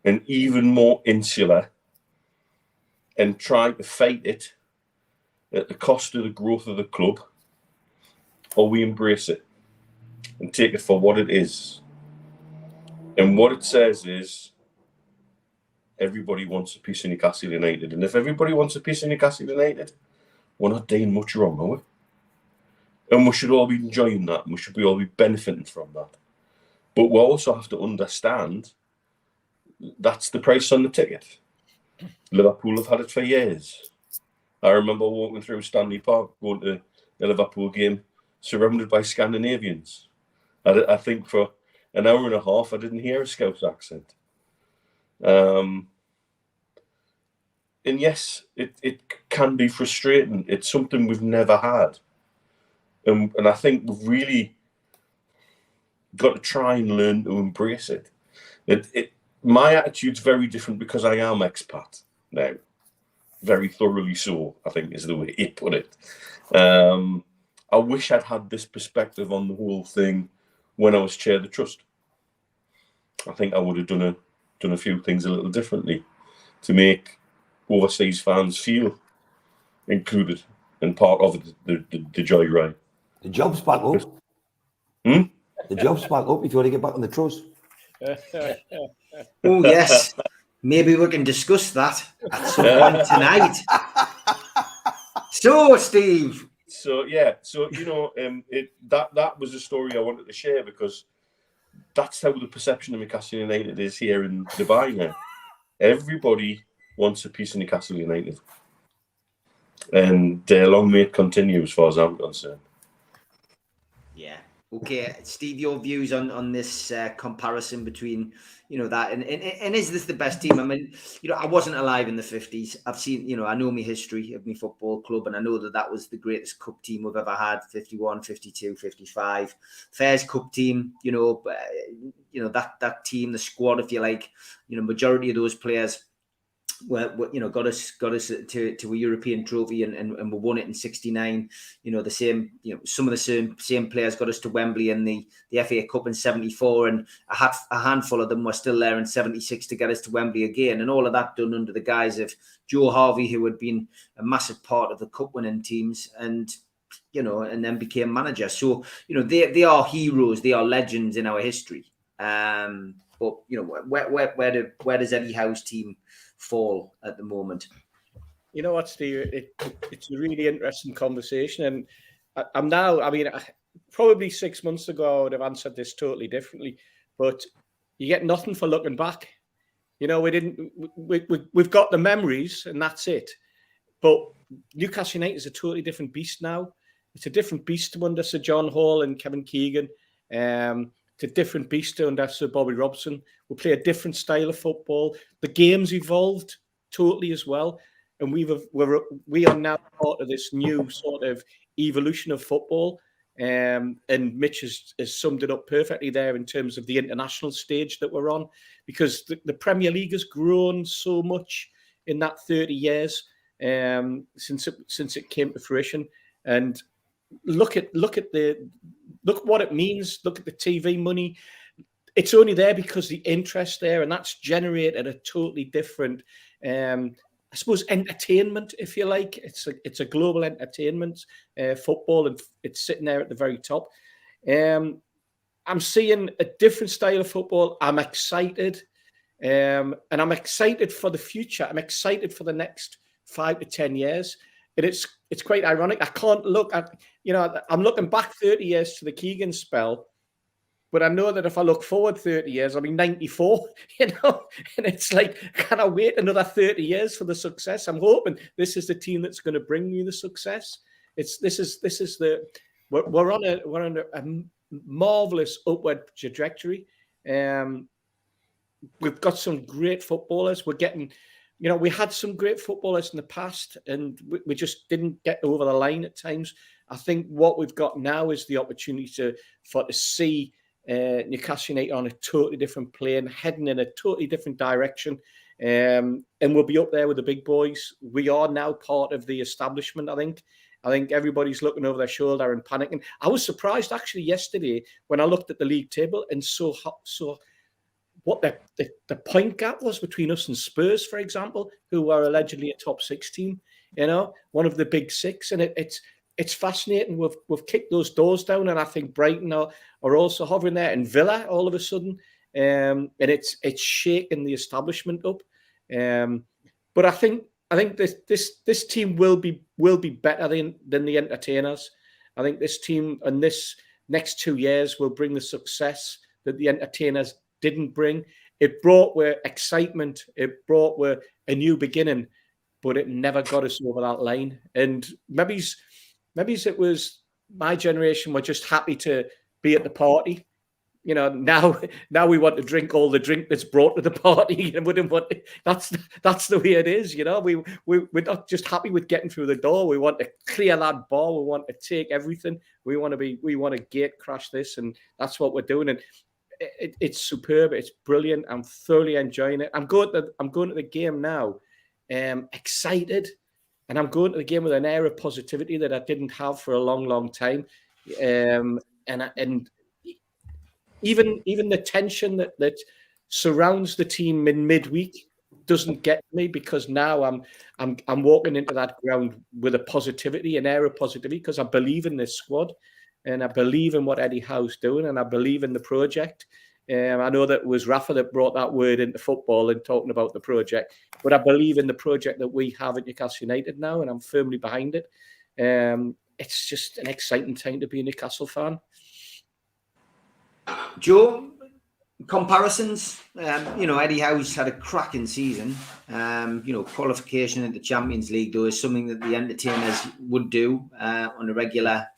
and even more insular and try to fight it at the cost of the growth of the club, or we embrace it and take it for what it is. And what it says is everybody wants a piece of Newcastle United. And if everybody wants a piece of Newcastle United, we're not doing much wrong, are we? And we should all be enjoying that, and we should all be benefiting from that. But we also have to understand that's the price on the ticket. Liverpool have had it for years. I remember walking through Stanley Park, going to a Liverpool game, surrounded by Scandinavians. I think for an hour and a half, I didn't hear a Scouse accent. And yes, it can be frustrating. It's something we've never had. And I think we've really got to try and learn to embrace it. My attitude's very different because I am expat now. Very thoroughly so, I think is the way he put it. I wish I'd had this perspective on the whole thing when I was chair of the trust. I think I would have done a few things a little differently to make overseas fans feel included and part of the joyride. The job's back up. The job's back up if you want to get back on the trust. Oh, yes. Maybe we can discuss that at some point tonight. So, Steve. So, yeah. So, that was a story I wanted to share because that's how the perception of Newcastle United is here in Dubai now. Everybody wants a piece of Newcastle United. And long may it continue as far as I'm concerned. Yeah. Okay, Steve, your views on this comparison between, that and is this the best team? I mean, I wasn't alive in the 50s. I've seen, I know my history of my football club, and I know that was the greatest cup team we've ever had, 51, 52, 55. Fairs Cup team, that team, the squad, if you like, majority of those players got us to a European trophy and we won it in '69. The same, some of the same players got us to Wembley in the FA Cup in '74, and a handful of them were still there in '76 to get us to Wembley again, and all of that done under the guise of Joe Harvey, who had been a massive part of the cup winning teams, and then became manager. So they are heroes, they are legends in our history. But where does Eddie Howe's team fall at the moment? You know what, Steve? It's a really interesting conversation, and probably 6 months ago I would have answered this totally differently. But you get nothing for looking back. We've got the memories, and that's it. But Newcastle United is a totally different beast now. It's a different beast under Sir John Hall and Kevin Keegan. It's a different beast under Sir Bobby Robson. We play a different style of football. The game's evolved totally as well. And we are now part of this new sort of evolution of football. And Mitch has summed it up perfectly there in terms of the international stage that we're on, because the Premier League has grown so much in that 30 years since it came to fruition. And look what it means. Look at the TV money. It's only there because the interest there, and that's generated a totally different, I suppose, entertainment, if you like. It's a global entertainment, football, and it's sitting there at the very top. I'm seeing a different style of football. I'm excited, and I'm excited for the future. I'm excited for the next 5 to 10 years. And it's quite ironic. I can't look at, I'm looking back 30 years to the Keegan spell, but I know that if I look forward 30 years, I'll be 94, and it's like, can I wait another 30 years for the success? I'm hoping this is the team that's going to bring me the success. We're on a marvelous upward trajectory. We've got some great footballers. We're getting, we had some great footballers in the past, and we just didn't get over the line at times. I think what we've got now is the opportunity to see Newcastle United on a totally different plane, heading in a totally different direction, and we'll be up there with the big boys. We are now part of the establishment. I think everybody's looking over their shoulder and panicking. I was surprised actually yesterday when I looked at the league table and saw what the point gap was between us and Spurs, for example, who were allegedly a top 6 team. One of the big 6, and it's fascinating. We've kicked those doors down, and I think Brighton are also hovering there, and Villa all of a sudden, and it's shaking the establishment up. But I think this team will be better than the entertainers. I think this team and this next 2 years will bring the success that the entertainers didn't bring. It brought with excitement. It brought with a new beginning, but it never got us over that line. And maybe it was my generation were just happy to be at the party. Now we want to drink all the drink that's brought to the party, and wouldn't want. That's the way it is. We're not just happy with getting through the door. We want to clear that bar. We want to take everything. We want to gate crash this, and that's what we're doing. And it's superb. It's brilliant. I'm thoroughly enjoying it. I'm going to the game now, excited. And I'm going to the game with an air of positivity that I didn't have for a long, long time. And even the tension that surrounds the team in midweek doesn't get me, because now I'm walking into that ground with a positivity, an air of positivity, because I believe in this squad, and I believe in what Eddie Howe's doing, and I believe in the project. I know that it was Rafa that brought that word into football and talking about the project, but I believe in the project that we have at Newcastle United now, and I'm firmly behind it. It's just an exciting time to be a Newcastle fan. Joe, comparisons, Eddie Howe's had a cracking season. Qualification in the Champions League, though, is something that the entertainers would do on a regular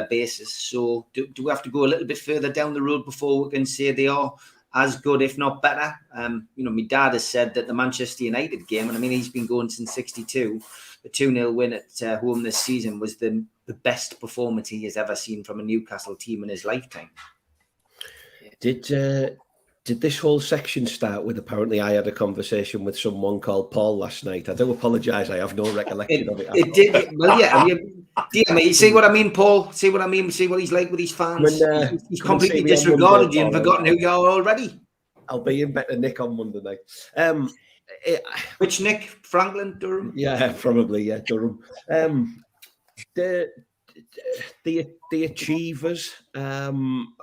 basis. So do we have to go a little bit further down the road before we can say they are as good, if not better? My dad has said that the Manchester United game, and he's been going since '62, the 2-0 win at home this season was the best performance he has ever seen from a Newcastle team in his lifetime. Did this whole section start with, apparently I had a conversation with someone called Paul last night? I do apologise, I have no recollection of it. It did. Well, yeah. You see what I mean, Paul? See what I mean? See what he's like with his fans? He's completely disregarded you and forgotten who you are already. I'll be in better Nick on Monday night. Which Nick? Franklin? Durham? Yeah, probably, yeah, Durham. The achievers, to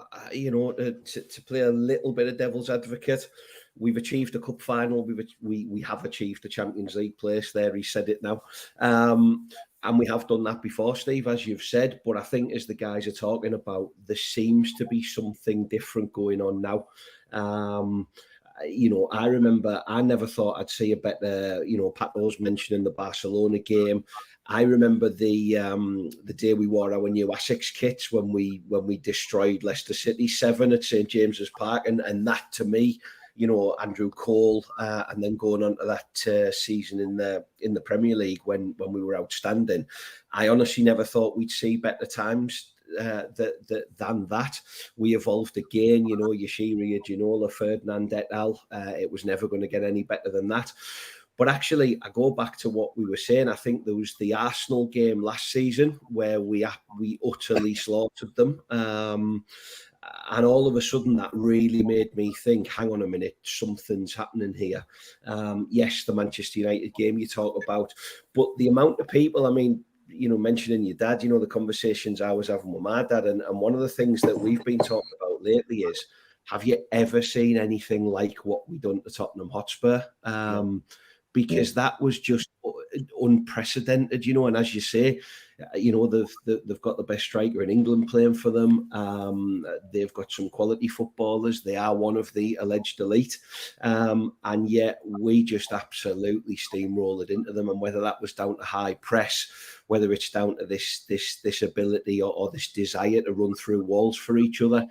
play a little bit of devil's advocate, we've achieved a cup final. We have achieved the Champions League place there. He said it now. And we have done that before, Steve, as you've said. But I think as the guys are talking about, there seems to be something different going on now. I remember I never thought I'd see a better, Pato's mentioning the Barcelona game. I remember the day we wore our new Essex kits when we destroyed Leicester City 7 at St James's Park, and that to me, Andrew Cole, and then going on to that season in the Premier League when we were outstanding. I honestly never thought we'd see better times than that. We evolved again, Yashiri, Ginola, Ferdinand et al. It was never going to get any better than that. But actually, I go back to what we were saying. I think there was the Arsenal game last season where we utterly slaughtered them. And all of a sudden, that really made me think, hang on a minute, something's happening here. Yes, the Manchester United game you talk about, but the amount of people, I mean, mentioning your dad, the conversations I was having with my dad, and one of the things that we've been talking about lately is, have you ever seen anything like what we done to Tottenham Hotspur? Because that was just unprecedented, and as you say, they've got the best striker in England playing for them. They've got some quality footballers. They are one of the alleged elite, and yet we just absolutely steamrolled into them. And whether that was down to high press, whether it's down to this ability or this desire to run through walls for each other,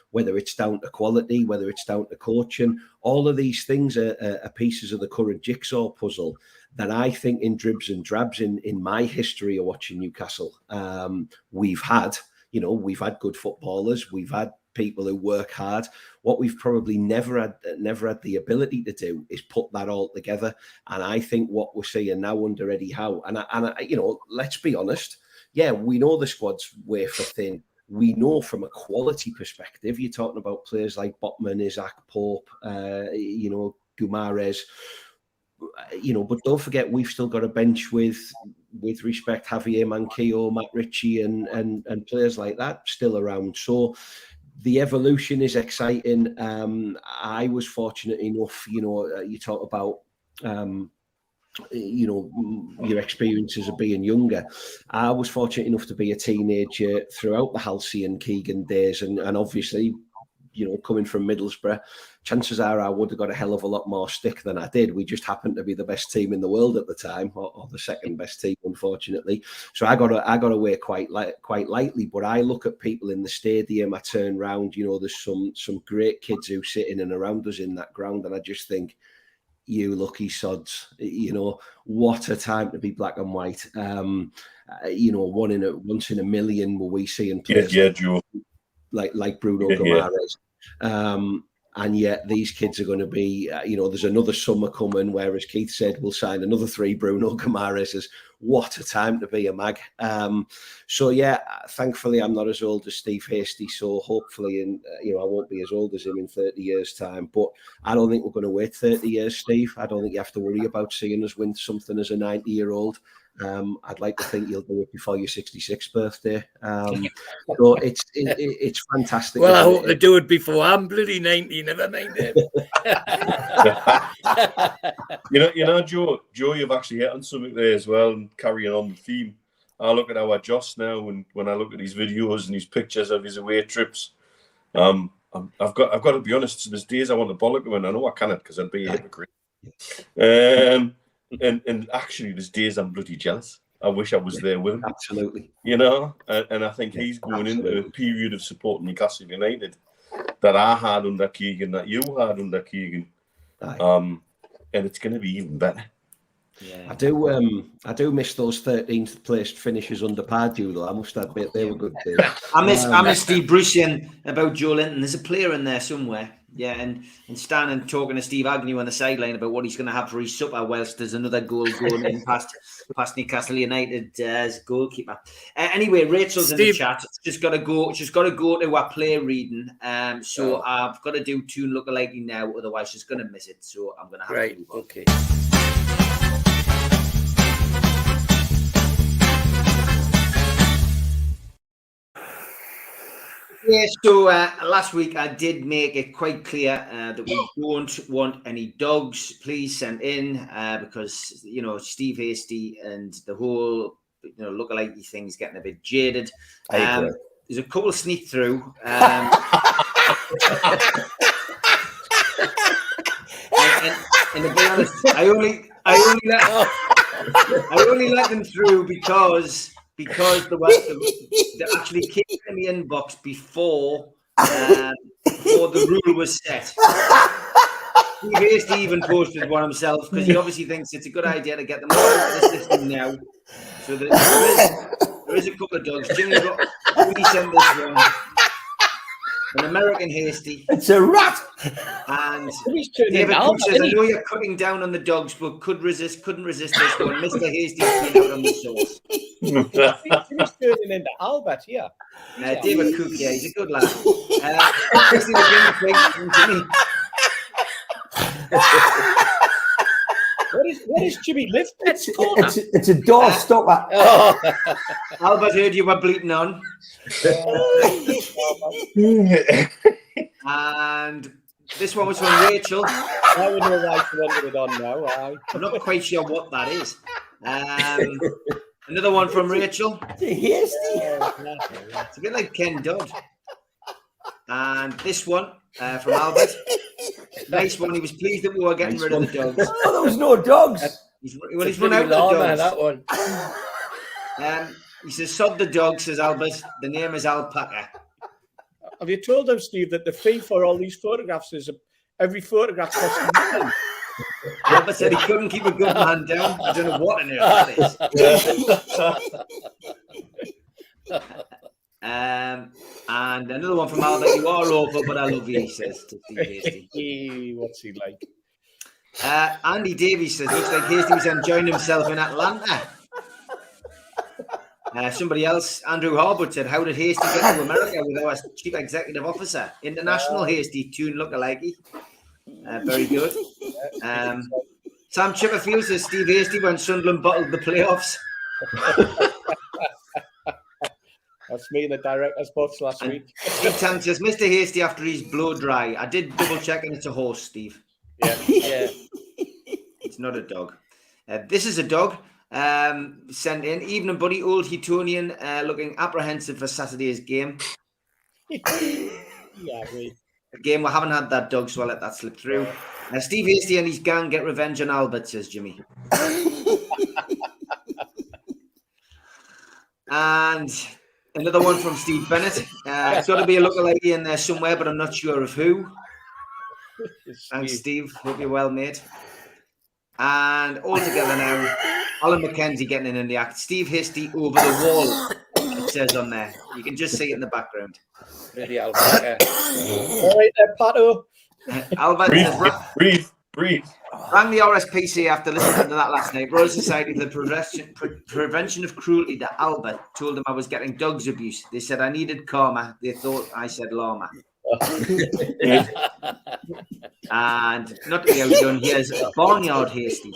whether it's down to quality, whether it's down to coaching, all of these things are pieces of the current jigsaw puzzle that I think in dribs and drabs in my history of watching Newcastle, we've had good footballers, we've had people who work hard. What we've probably never had the ability to do is put that all together. And I think what we're seeing now under Eddie Howe, and let's be honest, yeah, we know the squad's wafer thin. We know from a quality perspective, you're talking about players like Botman, Isaac, Pope, Gumares, but don't forget we've still got a bench with respect, Javier Manquillo, Matt Ritchie, and players like that still around. So the evolution is exciting. I was fortunate enough, you talk about your experiences of being younger. I was fortunate enough to be a teenager throughout the Halsey and Keegan days, and obviously, coming from Middlesbrough, chances are I would have got a hell of a lot more stick than I did. We just happened to be the best team in the world at the time, or the second best team, unfortunately. So I got away quite lightly. But I look at people in the stadium, I turn round, there's some great kids who sit in and around us in that ground, and I just think, you lucky sods, what a time to be black and white. Once in a million will we see in players Joe. like Bruno Guimaraes. And yet these kids are going to be, there's another summer coming where, as Keith said, we'll sign another 3 Bruno Guimaraes. What a time to be a mag. So yeah, thankfully I'm not as old as Steve Hasty, so hopefully, I won't be as old as him in 30 years' time. But I don't think we're going to wait 30 years, Steve. I don't think you have to worry about seeing us win something as a 90-year-old. I'd like to think you'll do it before your 66th birthday. So it's fantastic. Well, I hope they do it before I'm bloody 90. Never mind it. Joe, you've actually hit on something there as well, and carrying on the theme. I look at our Joss now, and when I look at his videos and his pictures of his away trips, I've got to be honest. There's days I want to bollock him, and I know I cannot because I'd be a hypocrite. And actually, there's days I'm bloody jealous. I wish I was there with him. Absolutely. And I think he's going into a period of supporting Newcastle United that I had under Keegan, that you had under Keegan. And it's going to be even better. Yeah. I do miss those 13th placed finishes under Pardew, though. I must admit they were good days. I miss Steve Brucian about Joe Linton. There's a player in there somewhere. Yeah, and Stan and talking to Steve Agnew on the sideline about what he's going to have for his supper whilst there's another goal going in past Newcastle United as goalkeeper. Anyway, Rachel's in the chat. She's got to go to our play reading. So I've got to do Tune Lookalike now, otherwise she's going to miss it. So I'm going to have to. Okay. Yeah, so last week I did make it quite clear that we don't want any dogs. Please send in because Steve Hasty and the whole lookalike thing is getting a bit jaded. There's a couple sneak through. And to be honest, I only let them through because they actually came in the inbox before the rule was set. Steve Hasty even posted one himself because he obviously thinks it's a good idea to get them all out of the system now. So there is a couple of dogs. Jimmy sent this one. An American Hasty. It's a rat. And David Cook says, I know you're cutting down on the dogs, but couldn't resist this one. Mr. Hasty's been out on the sauce. He's turning into Albert here. David Cook, yeah, he's a good lad. Christy the King from Jimmy. What is Jimmy live? It's a door stopper. Albert heard you were bleating on. And this one was from Rachel. I would know why she wanted it on now. I'm not quite sure what that is. Another one from Rachel. It's It's a bit like Ken Dodd. And this one from Albert. Nice one. He was pleased that we were getting rid of the dogs. Oh, there was no dogs. He's run out of the dogs. That one. He says, sod the dog, says Albert. The name is Alpaca. Have you told them, Steve, that the fee for all these photographs is every photograph costs $1 Albert said he couldn't keep a good man down. I don't know what on earth that is. And another one from Albert. You are awful, but I love you, he says to Steve Hasty. What's he like? Andy Davies says, looks like Hasty was enjoying himself in Atlanta. Somebody else, Andrew Harwood, said, how did Hasty get to America with our chief executive officer? International Hasty, tune lookalike. Very good. Sam Chipperfield says, Steve Hasty when Sunderland bottled the playoffs. That's me in the director's box last week. Steve Tank says, Mr. Hasty after he's blow dry. I did double check and it's a horse, Steve. Yeah. It's not a dog. This is a dog. Sent in. Evening, buddy. Old Heatonian looking apprehensive for Saturday's game. Again, we haven't had that dog, so I'll let that slip through. Steve Hasty and his gang get revenge on Albert, says Jimmy. And another one from Steve Bennett. It's got to be a lookalike in there somewhere, but I'm not sure of who. Thanks, Steve. Hope you're well, mate. And all together now, Alan McKenzie getting in the act. Steve Hasty over the wall, it says on there. You can just see it in the background. Really, Albert. All right there, Pato. Albert Breathe. Rang the RSPCA after listening to that last night. Royal Society for the Prevention of Cruelty to Albert told them I was getting dogs abuse. They said I needed karma. They thought I said llama. And not to be outdone, here's Barnyard Hasty.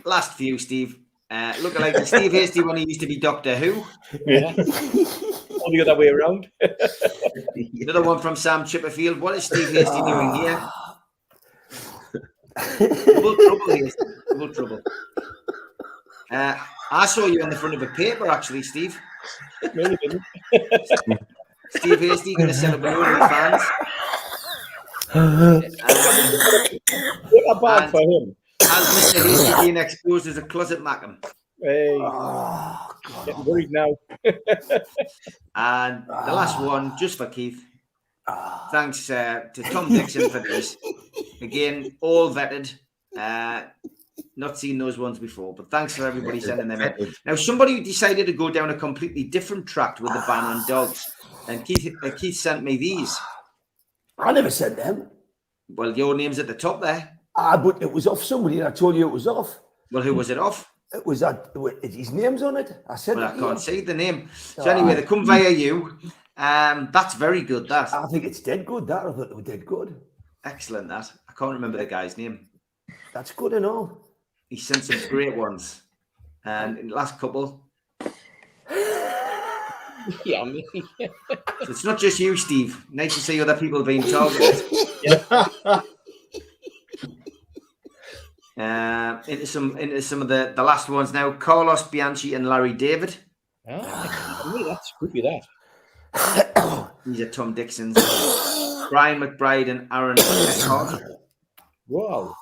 Last few, Steve. Looking like Steve Hasty when he used to be Doctor Who. Yeah. Or the other way around. Another one from Sam Chipperfield. What is Steve Hasty doing here? Double trouble, Hasty. Double trouble. I saw you on the front of a paper, actually, Steve. No, you didn't. Steve Hasty going to set up an OnlyFans. What a bad for him. Has Mr. Hasty being exposed as a closet Mackem? Hey, getting worried now. And the last one, just for Keith. Thanks to Tom Dixon for this. Again, all vetted. Not seen those ones before, but thanks for everybody sending them in. Now, somebody decided to go down a completely different track with the ban on dogs. And Keith sent me these. I never sent them. Well, your name's at the top there. But it was off somebody, and I told you it was off. Well, who was it off? It was his name's on it. I said, well, I can't see the name. So anyway, they come via you. That's very good. That I think it's dead good. That I thought they were dead good. Excellent. That I can't remember the guy's name. That's good and all. He sent some great ones, and in the last couple. Yeah, So it's not just you, Steve. Nice to see other people being targeted. Into some of the last ones now. Carlos Bianchi and Larry David. That could be that. These are Tom Dixon's. Brian McBride and Aaron Eckhart. Wow.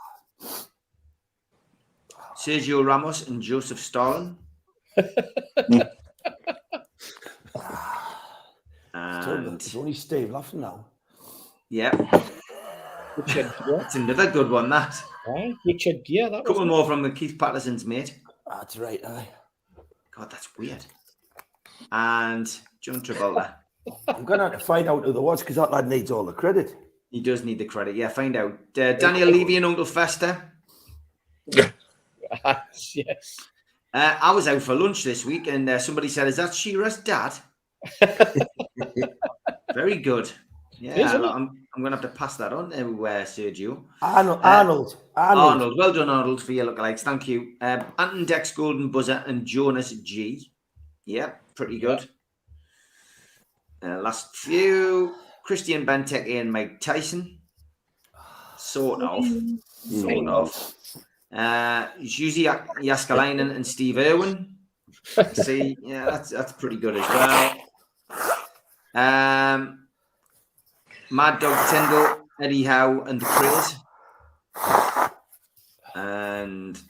Sergio Ramos and Joseph Stalin. And It's only Steve laughing now. yeah, Richard Gere. it's another good one. That Richard Gere. That a couple was more from the Keith Patterson's mate. That's right, aye. God, that's weird. And John Travolta. I'm going to have to find out who there was because that lad needs all the credit. He does need the credit. Yeah, find out. Daniel Levy and Uncle Fester. yes. I was out for lunch this week, and somebody said, "Is that Shearer's dad?" Very good. Yeah, I'm going to have to pass that on to Sergio. Arnold. Well done, Arnold, for your lookalikes. Thank you. Anton Dex Golden Buzzer and Jonas G. Yeah, pretty good. Last few. Christian Benteke and Mike Tyson. Sort of. Jussi Jaskalainen and Steve Irwin. See, yeah, that's pretty good as well. Mad Dog Tyndall, Eddie Howe and the Krills. And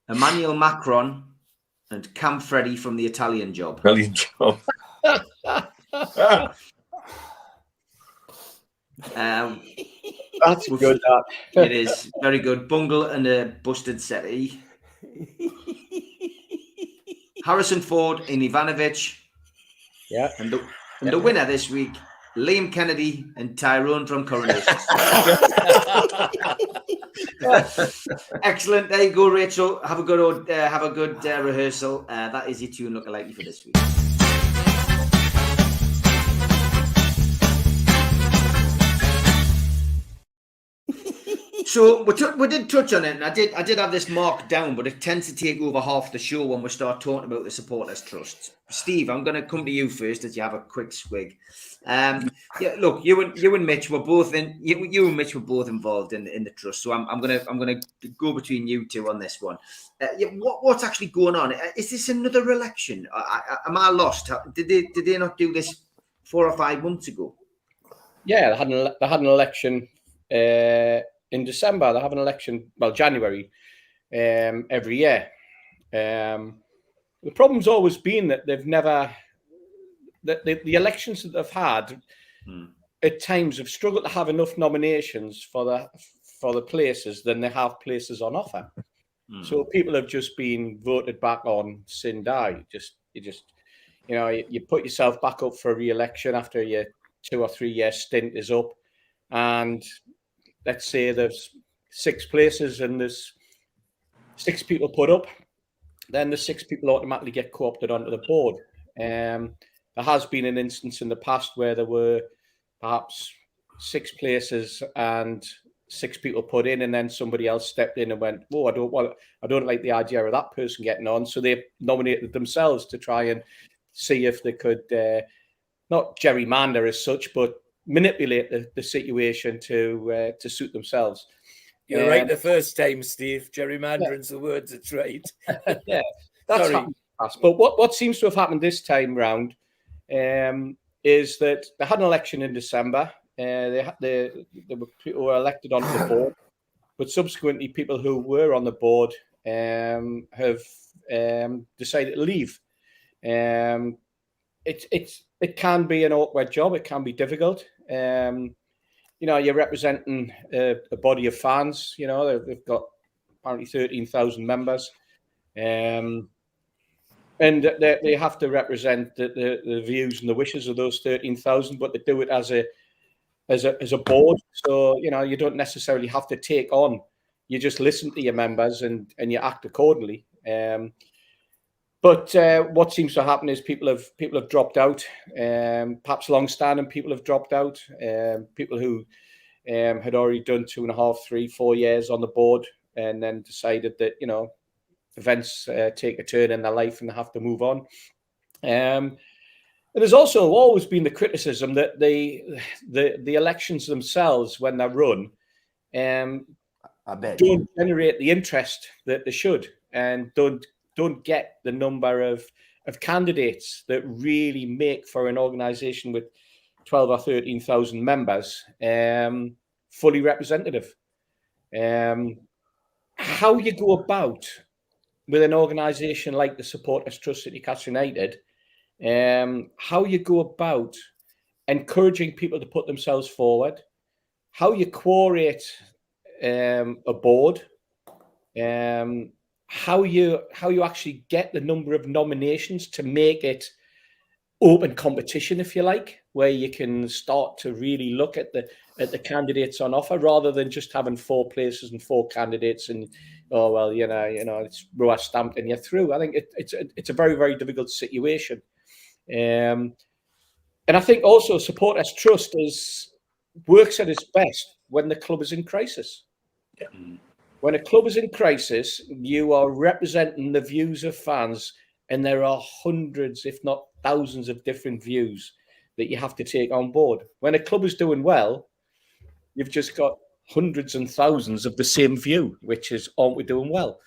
Emmanuel Macron and Cam Freddy from the Italian Job. Italian Job. That's good. It is very good. Bungle and a busted settee. Harrison Ford and Ivanovic. Yeah. And the winner this week, Liam Kennedy and Tyrone from Coronation. Excellent. There you go, Rachel. Have a good rehearsal. That is your tune lookalike for this week. So we did touch on it, and I did have this marked down, but it tends to take over half the show when we start talking about the supporters trust. Steve, I'm going to come to you first as you have a quick swig. Yeah, look, you and Mitch were both you and Mitch were both involved in the trust, so I'm gonna go between you two on this one. What's actually going on? Is this another election? Am I lost? Did they not do this 4 or 5 months ago? Yeah, they had an election. In December, they have an election, January, every year. The problem's always been that they've never, the elections that they've had at times have struggled to have enough nominations for the places than they have places on offer. So people have just been voted back on sin die. You put yourself back up for a re-election after your 2 or 3 year stint is up, and let's say there's 6 places and there's 6 people put up, then the 6 people automatically get co-opted onto the board. There has been an instance in the past where there were perhaps 6 places and 6 people put in, and then somebody else stepped in and went, "Oh, I don't like the idea of that person getting on," so they nominated themselves to try and see if they could not gerrymander as such, but manipulate the situation to suit themselves. You're right the first time, Steve. Gerrymandering's the word that's right. Yeah, that's happened. But what seems to have happened this time round is that they had an election in December. They were people who were elected onto the board, but subsequently people who were on the board have decided to leave. It can be an awkward job. It can be difficult. You're representing a body of fans. They've got apparently 13,000 members, and they have to represent the views and the wishes of those 13,000. But they do it as a board. So you don't necessarily have to take on. You just listen to your members and you act accordingly. But what seems to happen is people have dropped out. Perhaps long-standing people have dropped out. People who had already done 2.5, 3, 4 years on the board, and then decided that events take a turn in their life and they have to move on. And there's also always been the criticism that the elections themselves, when they're run, don't generate the interest that they should, and don't get the number of candidates that really make for an organisation with 12 or 13,000 members, fully representative. How you go about with an organisation like the Supporters Trust at Newcastle United, how you go about encouraging people to put themselves forward, how you curate a board, how you actually get the number of nominations to make it open competition, if you like, where you can start to really look at the candidates on offer rather than just having 4 places and 4 candidates and it's raw stamped and you're through. I think it's a very, very difficult situation. And I think also Supporters Trust works at its best when the club is in crisis. Yeah. When a club is in crisis, you are representing the views of fans, and there are hundreds, if not thousands, of different views that you have to take on board. When a club is doing well, you've just got hundreds and thousands of the same view, which is, aren't we doing well?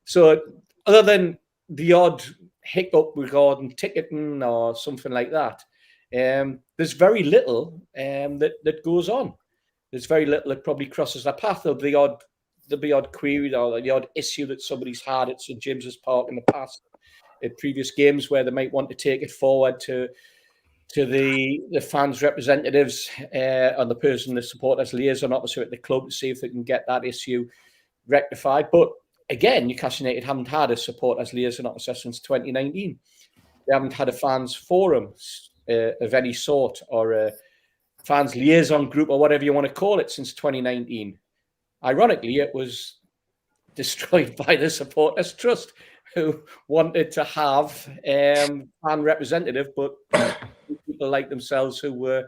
So other than the odd hiccup regarding ticketing or something like that, there's very little that goes on. There's very little that probably crosses the path. There'll be odd query or the odd issue that somebody's had at St James's Park in the past, at previous games, where they might want to take it forward to the fans' representatives and the supporters liaison officer at the club to see if they can get that issue rectified. But again, Newcastle United haven't had a supporters liaison officer since 2019. They haven't had a fans forum of any sort, or a fans liaison group, or whatever you want to call it, since 2019. Ironically, it was destroyed by the Supporters Trust, who wanted to have fan representative, but people like themselves who were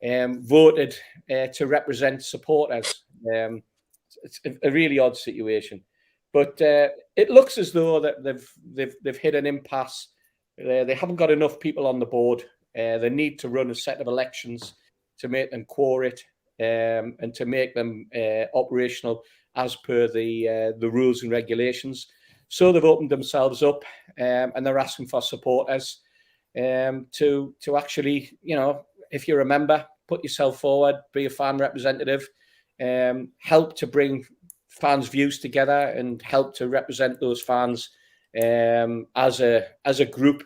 voted to represent supporters. It's a really odd situation, but it looks as though that they've hit an impasse. They haven't got enough people on the board. They need to run a set of elections to make them quorate and to make them operational as per the rules and regulations. So they've opened themselves up, and they're asking for supporters to actually, if you're a member, put yourself forward, be a fan representative, help to bring fans' views together, and help to represent those fans as a group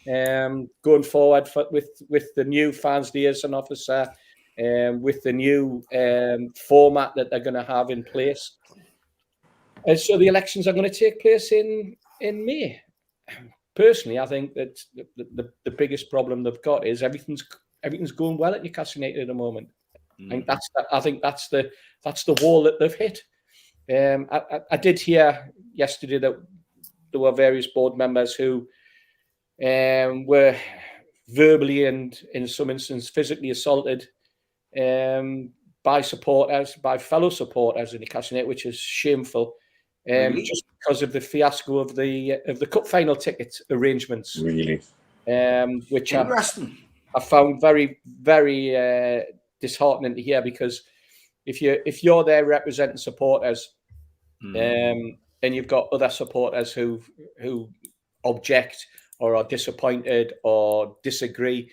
going forward with the new fans liaison officer, with the new format that they're going to have in place. And so the elections are going to take place in May. Personally, I think that the biggest problem they've got is everything's going well at Newcastle United at the moment. I think that's the wall that they've hit. I did hear yesterday that there were various board members who were verbally and in some instances physically assaulted by fellow supporters in Newcastle United, which is shameful. Really? Just because of the fiasco of the cup final ticket arrangements, really, which I found very, very disheartening to hear, because if you're there representing supporters, and you've got other supporters who object or are disappointed or disagree,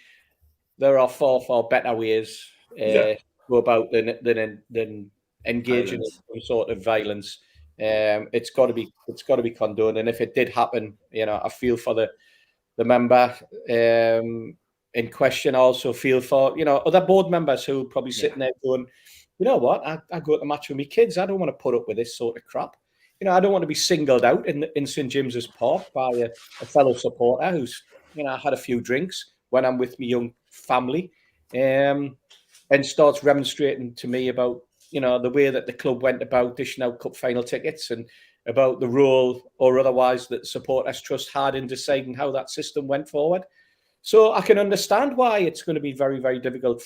there are far better ways to go about than engaging in some sort of violence. It's got to be condoned, and if it did happen, I feel for the member in question. I also feel for other board members who are probably sitting there going, you know what, I go to the match with my kids. I don't want to put up with this sort of crap. I don't want to be singled out in St James's Park by a fellow supporter who's had a few drinks when I'm with my young family, and starts remonstrating to me about the way that the club went about dishing out cup final tickets, and about the role or otherwise that Supporters Trust had in deciding how that system went forward. So I can understand why it's going to be very, very difficult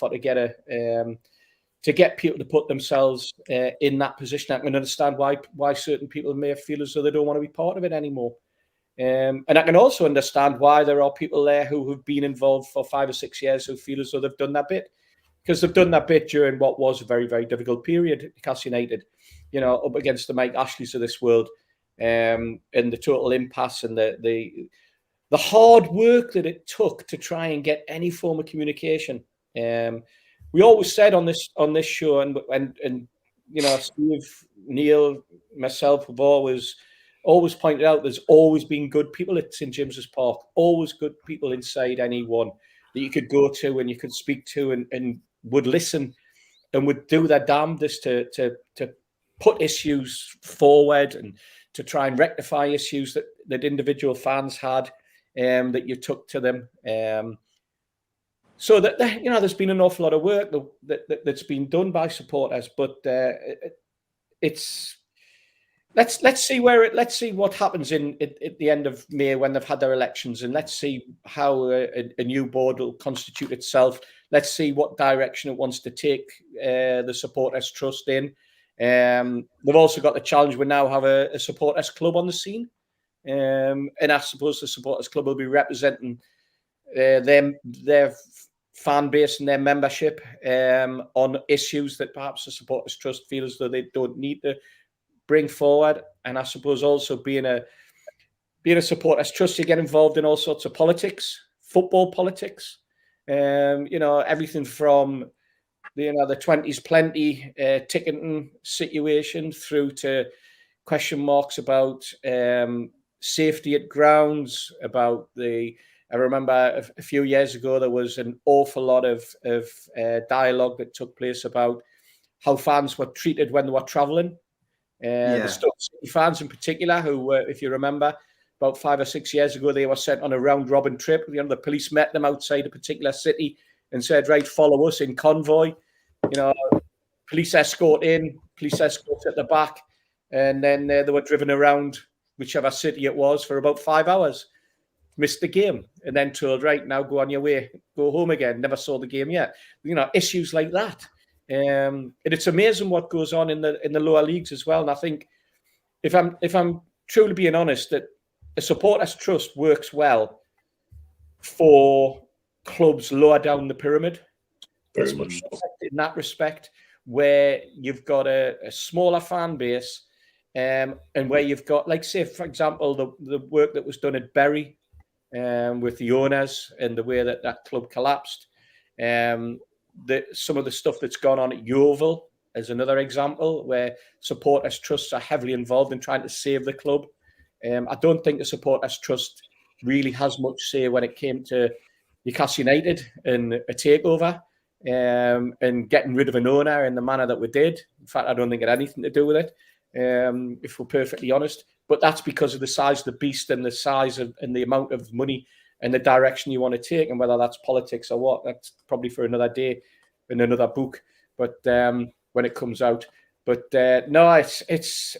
to get people to put themselves in that position. I can understand why certain people may feel as though they don't want to be part of it anymore. And I can also understand why there are people there who have been involved for 5 or 6 years who feel as though they've done that bit. Because they've done that bit during what was a very, very difficult period at Newcastle United, up against the Mike Ashleys of this world, and the total impasse and the hard work that it took to try and get any form of communication We always said on this show, and you know, Steve, Neil, myself, have always pointed out there's always been good people at St James's Park, always good people inside anyone that you could go to and you could speak to and would listen and would do their damnedest to put issues forward and to try and rectify issues that individual fans had, that you took to them. So that, you know, there's been an awful lot of work that's been done by supporters, but it's let's see what happens at the end of May when they've had their elections, and let's see how a new board will constitute itself. Let's see what direction it wants to take the Supporters Trust in. They've also got the challenge. We now have a supporters club on the scene, and I suppose the supporters club will be representing their fan base and their membership on issues that perhaps the Supporters Trust feel as though they don't need to bring forward. And I suppose also being a Supporters Trust, you get involved in all sorts of politics, football politics, you know, everything from the 20s plenty ticketing situation through to question marks about safety at grounds, about I remember a few years ago, there was an awful lot of dialogue that took place about how fans were treated when they were travelling. The Stoke City fans in particular, who, if you remember, about 5 or 6 years ago, they were sent on a round-robin trip. You know, the police met them outside a particular city and said, right, follow us in convoy. You know, police escort in, police escort at the back. And then they were driven around whichever city it was for about 5 hours. Missed the game and then told, right, now go on your way, go home again. Never saw the game yet. You know, issues like that. And it's amazing what goes on in the lower leagues as well. And I think if I'm truly being honest, that a Supporters Trust works well for clubs lower down the pyramid. Very much so. In that respect, where you've got a smaller fan base, and where you've got, like, say, for example, the work that was done at Bury, with the owners and the way that club collapsed. Some of the stuff that's gone on at Yeovil is another example where Supporters Trusts are heavily involved in trying to save the club. I don't think the Supporters Trust really has much say when it came to Newcastle United and a takeover, and getting rid of an owner in the manner that we did. In fact, I don't think it had anything to do with it, if we're perfectly honest. But that's because of the size of the beast and the size of and the amount of money and the direction you want to take, and whether that's politics or what, that's probably for another day in another book. But when it comes out, but no, it's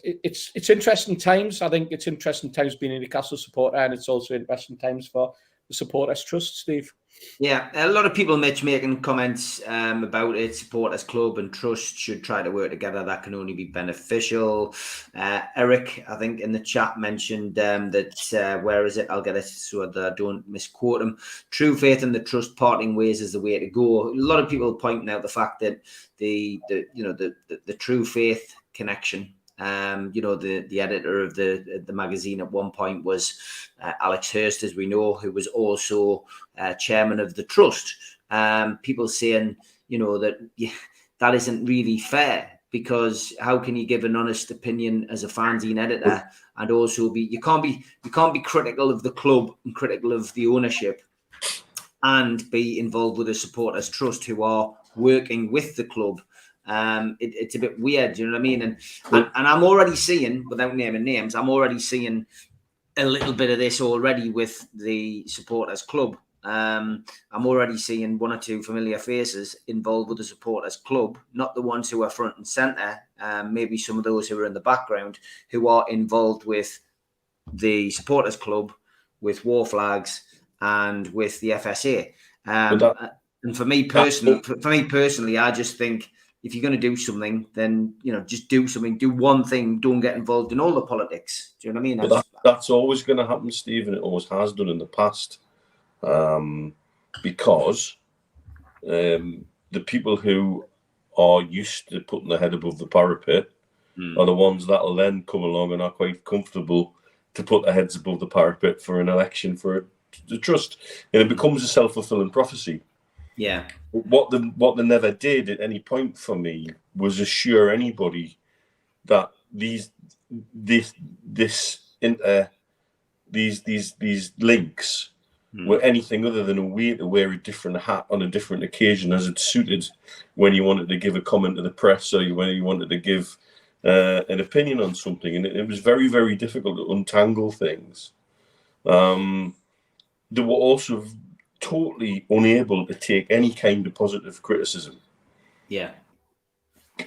interesting times. I think it's interesting times being a Newcastle supporter, and it's also interesting times for the Supporters Trust, Steve. Yeah, a lot of people making comments about it. Supporters Club and Trust should try to work together. That can only be beneficial. Eric, I think in the chat mentioned that, where is it? I'll get it so that I don't misquote him. True faith in the Trust, parting ways is the way to go. A lot of people pointing out the fact that the True Faith connection. The editor of the magazine at one point was Alex Hurst, as we know, who was also chairman of the Trust. People saying, that isn't really fair, because how can you give an honest opinion as a fanzine editor and also you can't be critical of the club and critical of the ownership and be involved with a Supporters Trust who are working with the club. It's a bit weird, you know what I mean? And I'm already seeing, without naming names, I'm already seeing a little bit of this already with the Supporters Club. I'm already seeing one or two familiar faces involved with the Supporters Club, not the ones who are front and centre, maybe some of those who are in the background, who are involved with the Supporters Club, with War Flags, and with the FSA. And for me personally, I just think, if you're going to do something, then, just do something, do one thing, don't get involved in all the politics. Do you know what I mean? But that's always going to happen, Steve, and it always has done in the past. Because the people who are used to putting their head above the parapet are the ones that will then come along and are quite comfortable to put their heads above the parapet for an election for the trust. And it becomes a self-fulfilling prophecy. Yeah. What they never did at any point for me was assure anybody that these links were anything other than a way to wear a different hat on a different occasion as it suited when you wanted to give a comment to the press or when you wanted to give an opinion on something. And it was very, very difficult to untangle things. They were also totally unable to take any kind of positive criticism. Yeah.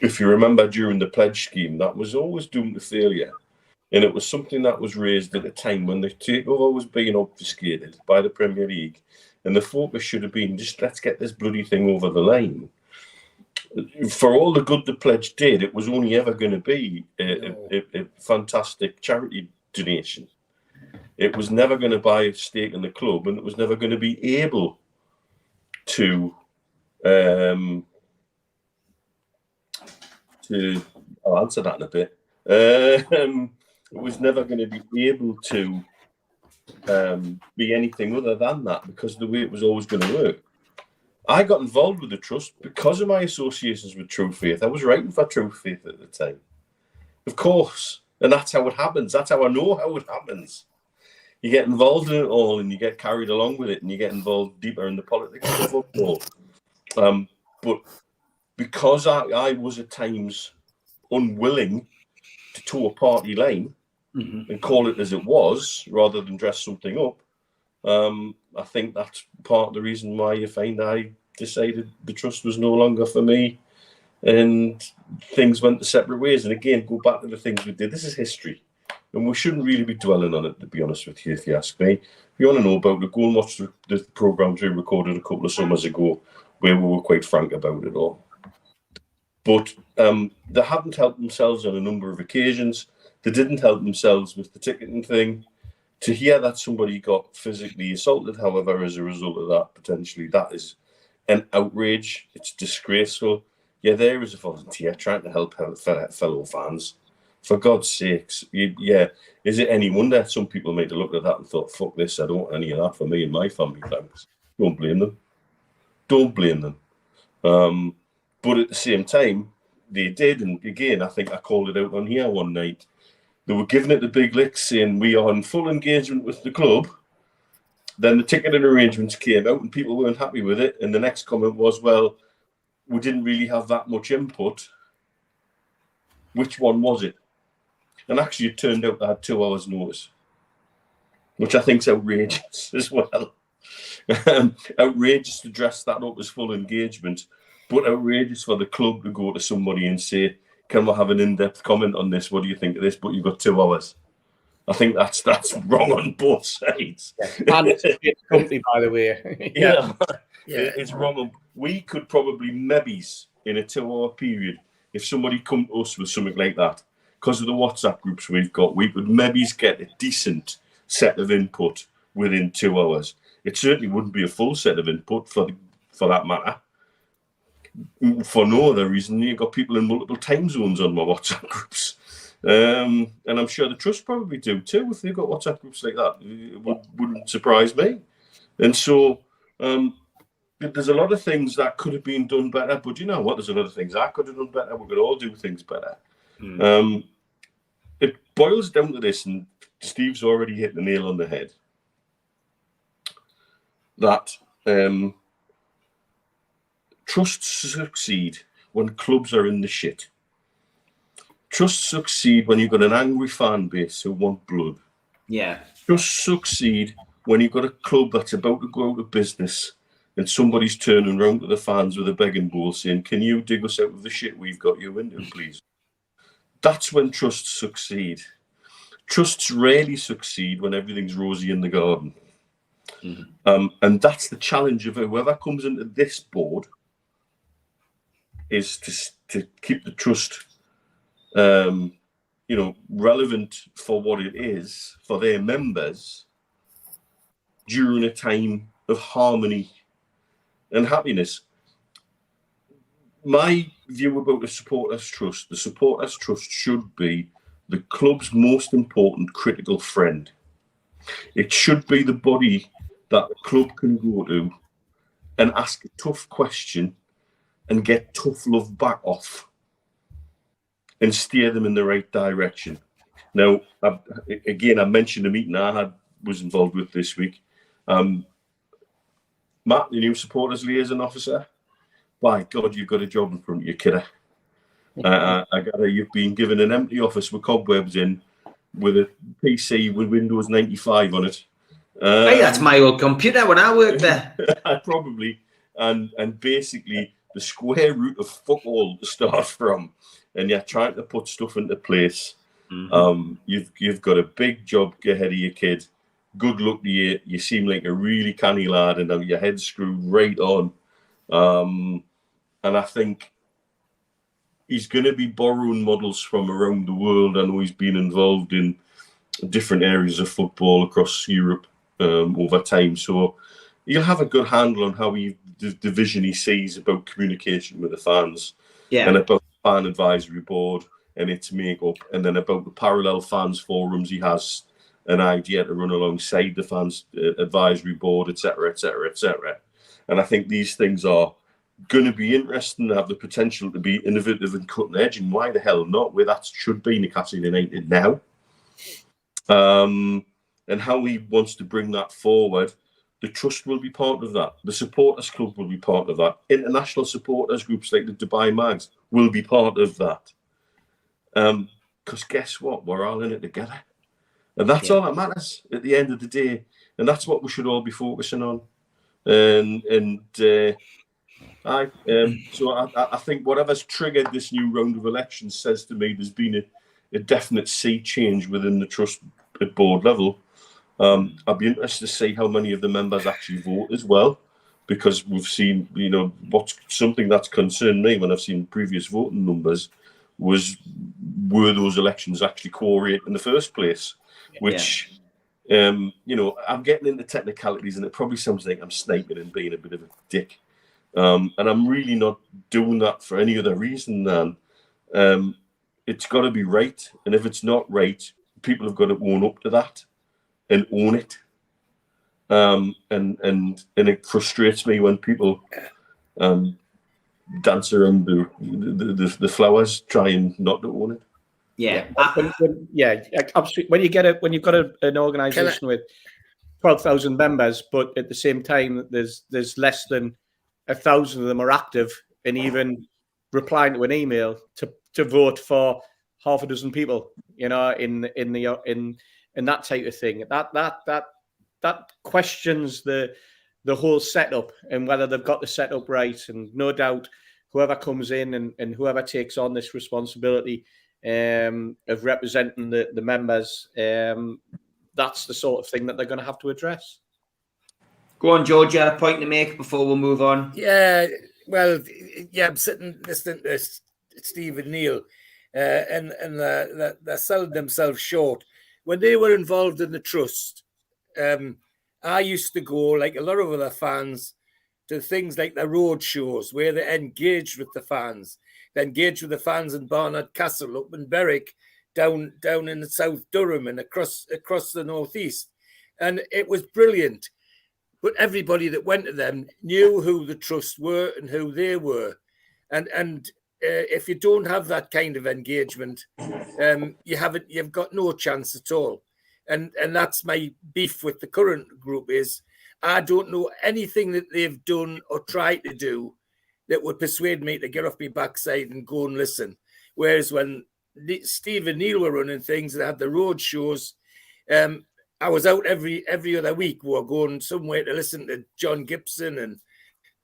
If you remember during the pledge scheme, that was always doomed to failure. And it was something that was raised at a time when the takeover was being obfuscated by the Premier League. And the focus should have been just, let's get this bloody thing over the line. For all the good the pledge did, it was only ever going to be a fantastic charity donation. It was never going to buy a stake in the club, and it was never going to be able to I'll answer that in a bit. It was never going to be able to be anything other than that, because of the way it was always going to work. I got involved with the trust because of my associations with True Faith. I was writing for True Faith at the time, of course, and that's how it happens. That's how I know how it happens. You get involved in it all, and you get carried along with it, and you get involved deeper in the politics of football. But because I was at times unwilling to toe a party line and call it as it was, rather than dress something up, I think that's part of the reason why you find I decided the trust was no longer for me, and things went the separate ways. And again, go back to the things we did. This is history, and we shouldn't really be dwelling on it, to be honest with you, if you ask me. If you want to know about it, go and watch the programmes we recorded a couple of summers ago, where we were quite frank about it all. But they haven't helped themselves on a number of occasions. They didn't help themselves with the ticketing thing. To hear that somebody got physically assaulted, however, as a result of that, potentially, that is an outrage. It's disgraceful. Yeah, there is a volunteer trying to help fellow fans. For God's sakes, is it any wonder some people might have looked at that and thought, fuck this, I don't want any of that for me and my family, thanks. Don't blame them. Don't blame them. But at the same time, they did, and again, I think I called it out on here one night. They were giving it the big licks, saying we are in full engagement with the club. Then the ticketing arrangements came out and people weren't happy with it. And the next comment was, well, we didn't really have that much input. Which one was it? And actually, it turned out they had 2 hours' notice, which I think is outrageous as well. Outrageous to dress that up as full engagement, but outrageous for the club to go to somebody and say, can we have an in-depth comment on this? What do you think of this? But you've got 2 hours. I think that's wrong on both sides. And it's a great company, by the way. Yeah. It's wrong. We could probably maybe, in a 2-hour period, if somebody come to us with something like that, because of the WhatsApp groups we've got, we could maybe get a decent set of input within 2 hours. It certainly wouldn't be a full set of input for that matter. For no other reason, you've got people in multiple time zones on my WhatsApp groups. And I'm sure the trust probably do too, if they've got WhatsApp groups like that. It wouldn't surprise me. And so there's a lot of things that could have been done better, but you know what? There's a lot of things I could have done better. We could all do things better. It boils down to this, and Steve's already hit the nail on the head, that trusts succeed when clubs are in the shit. Trusts succeed when you've got an angry fan base who want blood. Yeah. Trusts succeed when you've got a club that's about to go out of business and somebody's turning around to the fans with a begging bowl saying, can you dig us out of the shit we've got you into, please? That's when trusts succeed. Trusts rarely succeed when everything's rosy in the garden. And that's the challenge of whoever comes into this board, is to keep the trust relevant for what it is for their members during a time of harmony and happiness. My view about the Supporters Trust should be the club's most important critical friend. It should be the body that the club can go to and ask a tough question and get tough love back off and steer them in the right direction. Now, I mentioned a meeting I was involved with this week. Matt, the new supporters liaison officer, by God, you've got a job in front of you, kidder. I gather you've been given an empty office with cobwebs in, with a PC with Windows 95 on it. Hey, that's my old computer when I worked there. Probably. And basically the square root of fuck all to start from. And you're trying to put stuff into place. You've got a big job ahead of you, kid. Good luck to you. You seem like a really canny lad, and your head's screwed right on. And I think he's going to be borrowing models from around the world. I know he's been involved in different areas of football across Europe over time. So he'll have a good handle on how the vision he sees about communication with the fans, and about the fan advisory board and its makeup, and then about the parallel fans forums. He has an idea to run alongside the fans advisory board, etc., etc., etc. And I think these things are going to be interesting, have the potential to be innovative and cutting edge, and why the hell not? Where that should be Newcastle United now. And how he wants to bring that forward. The trust will be part of that. The supporters club will be part of that. International supporters groups like the Dubai Mags will be part of that. Because guess what? We're all in it together. And that's all that matters at the end of the day. And that's what we should all be focusing on. So I think whatever's triggered this new round of elections says to me there's been a definite sea change within the trust at board level. I'd be interested to see how many of the members actually vote as well, because we've seen, what's something that's concerned me when I've seen previous voting numbers were those elections actually quorate in the first place, which, I'm getting into technicalities and it probably sounds like I'm sniping and being a bit of a dick. And I'm really not doing that for any other reason than it's got to be right. And if it's not right, people have got to own up to that and own it. And it frustrates me when people dance around the flowers, trying not to own it. Absolutely. When you've got an organisation with 12,000 members, but at the same time there's less than 1,000 of them are active and even replying to an email to vote for half a dozen people, in that type of thing. That questions the whole setup and whether they've got the setup right. And no doubt whoever comes in and whoever takes on this responsibility of representing the members, that's the sort of thing that they're going to have to address. Go on, George, you had a point to make before we move on. Yeah, well, I'm sitting listening to Steve and Neil, and they're selling themselves short. When they were involved in the trust, I used to go, like a lot of other fans, to things like the road shows where they engaged with the fans. They engaged with the fans in Barnard Castle, up in Berwick, down in South Durham and across the northeast. And it was brilliant. But everybody that went to them knew who the trust were and who they were. And if you don't have that kind of engagement, you've got no chance at all. And that's my beef with the current group is I don't know anything that they've done or tried to do that would persuade me to get off my backside and go and listen. Whereas when Steve and Neil were running things that had the road shows, I was out every other week. We were going somewhere to listen to John Gibson and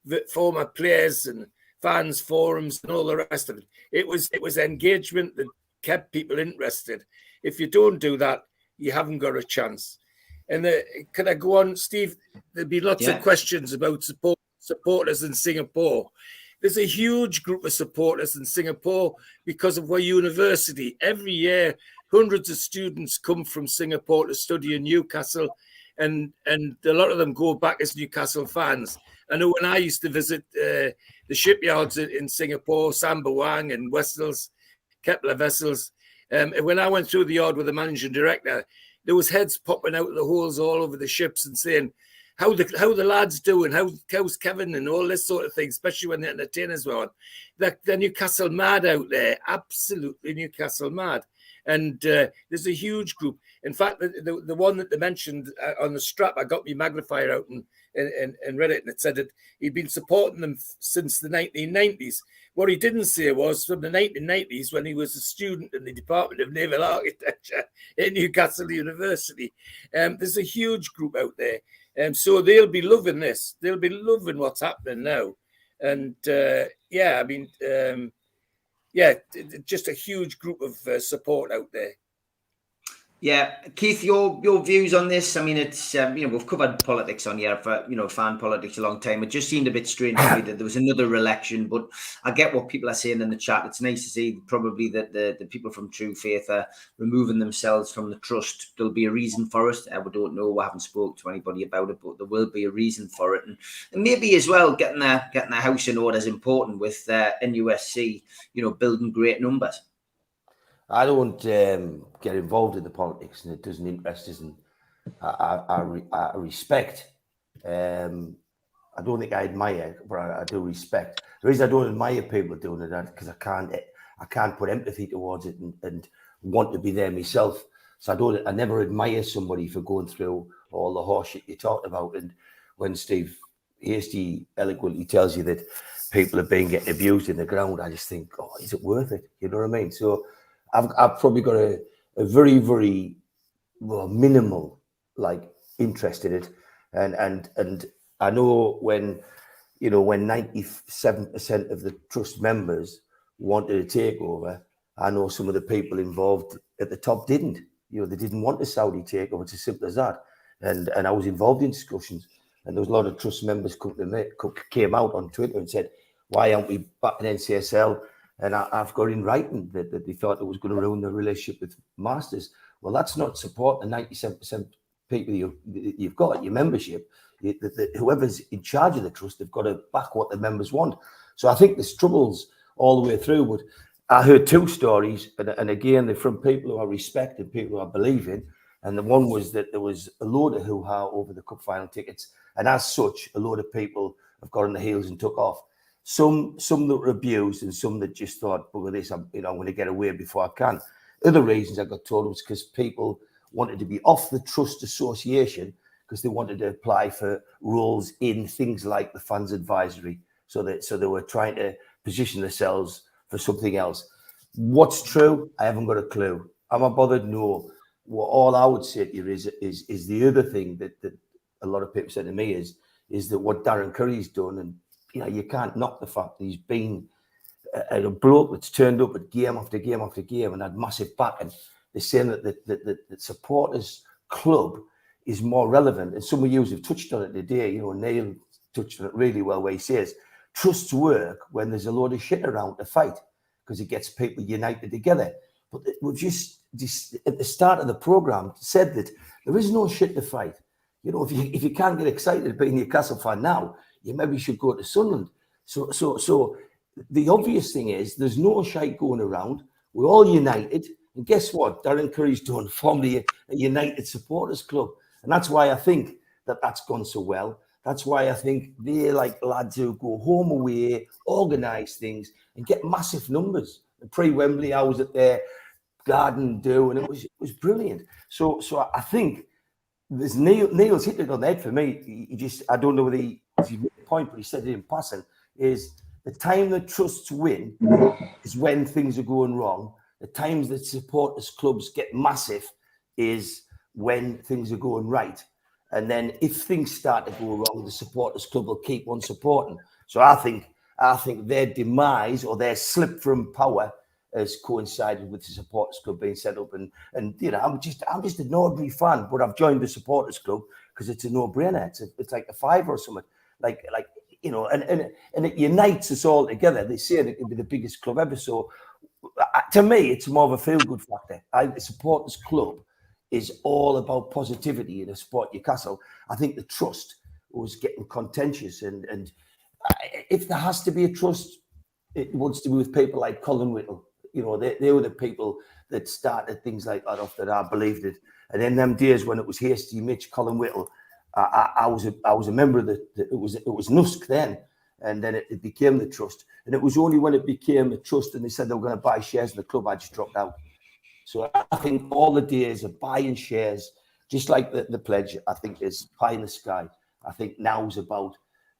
the former players and fans forums and all the rest of it. It was engagement that kept people interested. If you don't do that, you haven't got a chance. And can I go on, Steve? There'll be lots of questions about supporters in Singapore. There's a huge group of supporters in Singapore because of our university. Every year, hundreds of students come from Singapore to study in Newcastle, and a lot of them go back as Newcastle fans. I know when I used to visit the shipyards in Singapore, Sembawang and Wessels, Kepler vessels, when I went through the yard with the managing director, there was heads popping out of the holes all over the ships and saying, how the lads doing, how's Kevin and all this sort of thing, especially when the entertainers were on. The Newcastle mad out there, absolutely Newcastle mad. And there's a huge group. In fact, the one that they mentioned on the strap, I got my magnifier out and read it, and it said that he'd been supporting them since the 1990s. What he didn't say was from the 1990s when he was a student in the Department of Naval Architecture at Newcastle University. There's a huge group out there. So they'll be loving this. They'll be loving what's happening now. And just a huge group of support out there. Yeah, Keith, your views on this? I mean, it's we've covered politics on here for fan politics a long time. It just seemed a bit strange to me that there was another election, but I get what people are saying in the chat. It's nice to see probably that the people from True Faith are removing themselves from the trust. There'll be a reason for it. We don't know. We haven't spoke to anybody about it, but there will be a reason for it, and maybe as well getting their house in order is important with NUFC, building great numbers. I don't get involved in the politics, and it doesn't interest us. And I respect. I don't think I admire, but I do respect. The reason I don't admire people doing it because I can't put empathy towards it and want to be there myself. So I never admire somebody for going through all the horseshit you talked about. And when Steve Hasty eloquently tells you that people are getting abused in the ground, I just think, oh, is it worth it? You know what I mean? So I've probably got a very, very minimal interest in it, and I know when 97% of the trust members wanted a takeover, I know some of the people involved at the top didn't. They didn't want a Saudi takeover. It's as simple as that. And I was involved in discussions, and there was a lot of trust members came out on Twitter and said, "Why aren't we backing NCSL?" And I've got in writing that they thought it was going to ruin the relationship with Masters. Well, that's not support the 97% people you've got, your membership. Whoever's in charge of the trust, they've got to back what the members want. So I think there's troubles all the way through. But I heard two stories, and again, they're from people who I respect and people who I believe in. And the one was that there was a load of hoo-ha over the cup final tickets. And as such, a load of people have got on the heels and took off. Some that were abused, and some that just thought, "Bugger this, I'm going to get away before I can." Other reasons I got told was because people wanted to be off the trust association because they wanted to apply for roles in things like the fans advisory. So they were trying to position themselves for something else. What's true? I haven't got a clue. Am I bothered? No. Well, all I would say to you is the other thing that a lot of people said to me is that what Darren Curry's done, and you can't knock the fact that he's been a bloke that's turned up at game after game after game and had massive backing. They're saying that the supporters club is more relevant, and some of you have touched on it today. Neil touched on it really well, where he says trusts work when there's a load of shit around to fight because it gets people united together. But we've just at the start of the program said that there is no shit to fight. If you can't get excited being a Newcastle fan now, you maybe should go to Sunderland. So the obvious thing is there's no shite going around. We're all united. And guess what? Darren Curry's done, formed a United Supporters Club. And that's why I think that's gone so well. That's why I think they're like lads who go home away, organise things, and get massive numbers. Pre-Wembley, I was at their garden do, and it was brilliant. So I think there's Neil's hit it on the head for me. I don't know whether he made the point, but he said it in passing, is the time that trusts win is when things are going wrong. The times that supporters clubs get massive is when things are going right. And then if things start to go wrong, the supporters club will keep on supporting. So I think their demise or their slip from power has coincided with the supporters club being set up. And I'm just an ordinary fan, but I've joined the supporters club because it's a no-brainer. It's like a $5 or something. And it unites us all together. They say it can be the biggest club ever. So to me, it's more of a feel-good factor. The supporters club is all about positivity in a sport Newcastle. I think the trust was getting contentious, and if there has to be a trust, it wants to be with people like Colin Whittle. They were the people that started things like that off, that I believed it. And in them days when it was Hasty, Mitch, Colin Whittle, I was a member of it was NUFC then, and then it became the trust. And it was only when it became a trust and they said they were going to buy shares in the club, I just dropped out. So I think all the days of buying shares, just like the pledge, I think is pie in the sky. I think now is about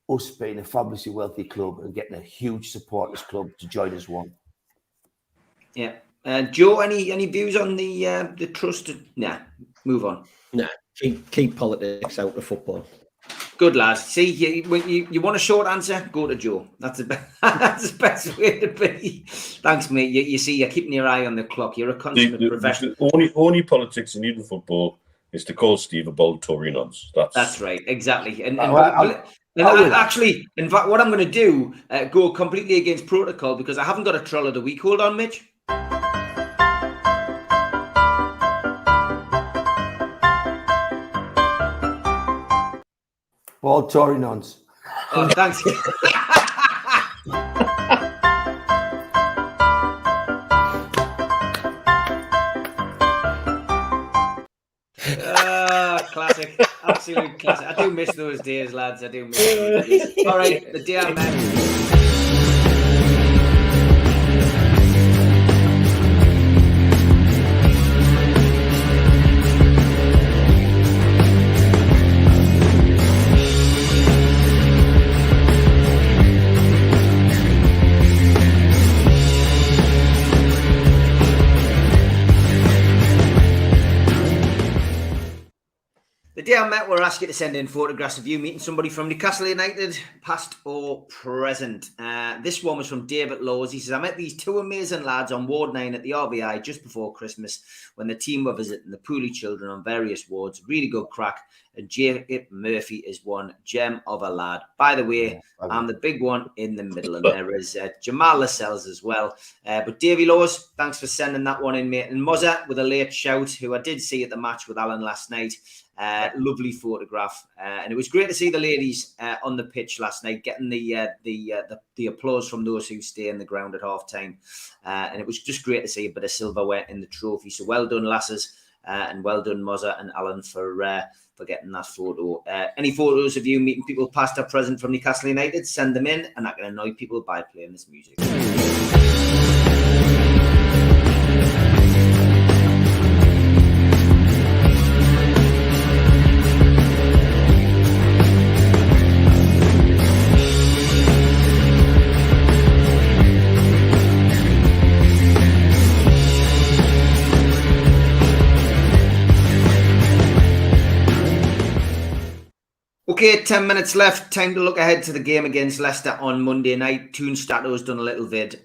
us being a fabulously wealthy club and getting a huge supporters club to join as one. Yeah. Joe, any views on the trust? Nah, move on. Nah, keep politics out of football. Good, lads. See, when you want a short answer, go to Joe. That's the best way to be. Thanks, mate. You see, you're keeping your eye on the clock. You're a consummate professional. The only politics you need in football is to call Steve a bold Tory nonce. That's right, exactly. Actually, in fact, what I'm going to do, go completely against protocol because I haven't got a troll of the week. Hold on, Mitch. All Tory nonce. Oh, thanks. Classic. Absolute classic. I do miss those days, lads. I do miss those days. All right, the day I met. The day I met, we're asked you to send in photographs of you meeting somebody from Newcastle United, past or present. This one was from David Laws. He says, I met these two amazing lads on Ward 9 at the RBI just before Christmas when the team were visiting the Pooley children on various wards. Really good crack. And Jacob Murphy is one gem of a lad. By the way, I'm the big one in the middle. And there is Jamal Lascelles as well. But Davy Laws, thanks for sending that one in, mate. And Mozza with a late shout, who I did see at the match with Alan last night. Lovely photograph, and it was great to see the ladies on the pitch last night, getting the applause from those who stay in the ground at half time, and it was just great to see a bit of silverware in the trophy. So well done, lasses, and well done, Mozza and Alan, for getting that photo. Any photos of you meeting people past or present from Newcastle United? Send them in, and I can annoy people by playing this music. Okay, 10 minutes left. Time to look ahead to the game against Leicester on Monday night. Toon Stato's done a little vid.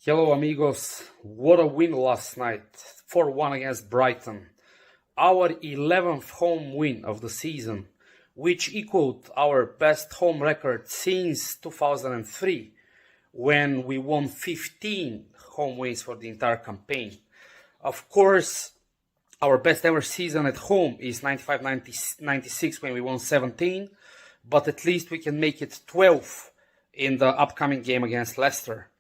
Hello, amigos. What a win last night. 4-1 against Brighton. Our 11th home win of the season, which equaled our best home record since 2003. When we won 15 home wins for the entire campaign. Of course, our best ever season at home is 95-96 when we won 17, but at least we can make it 12 in the upcoming game against Leicester.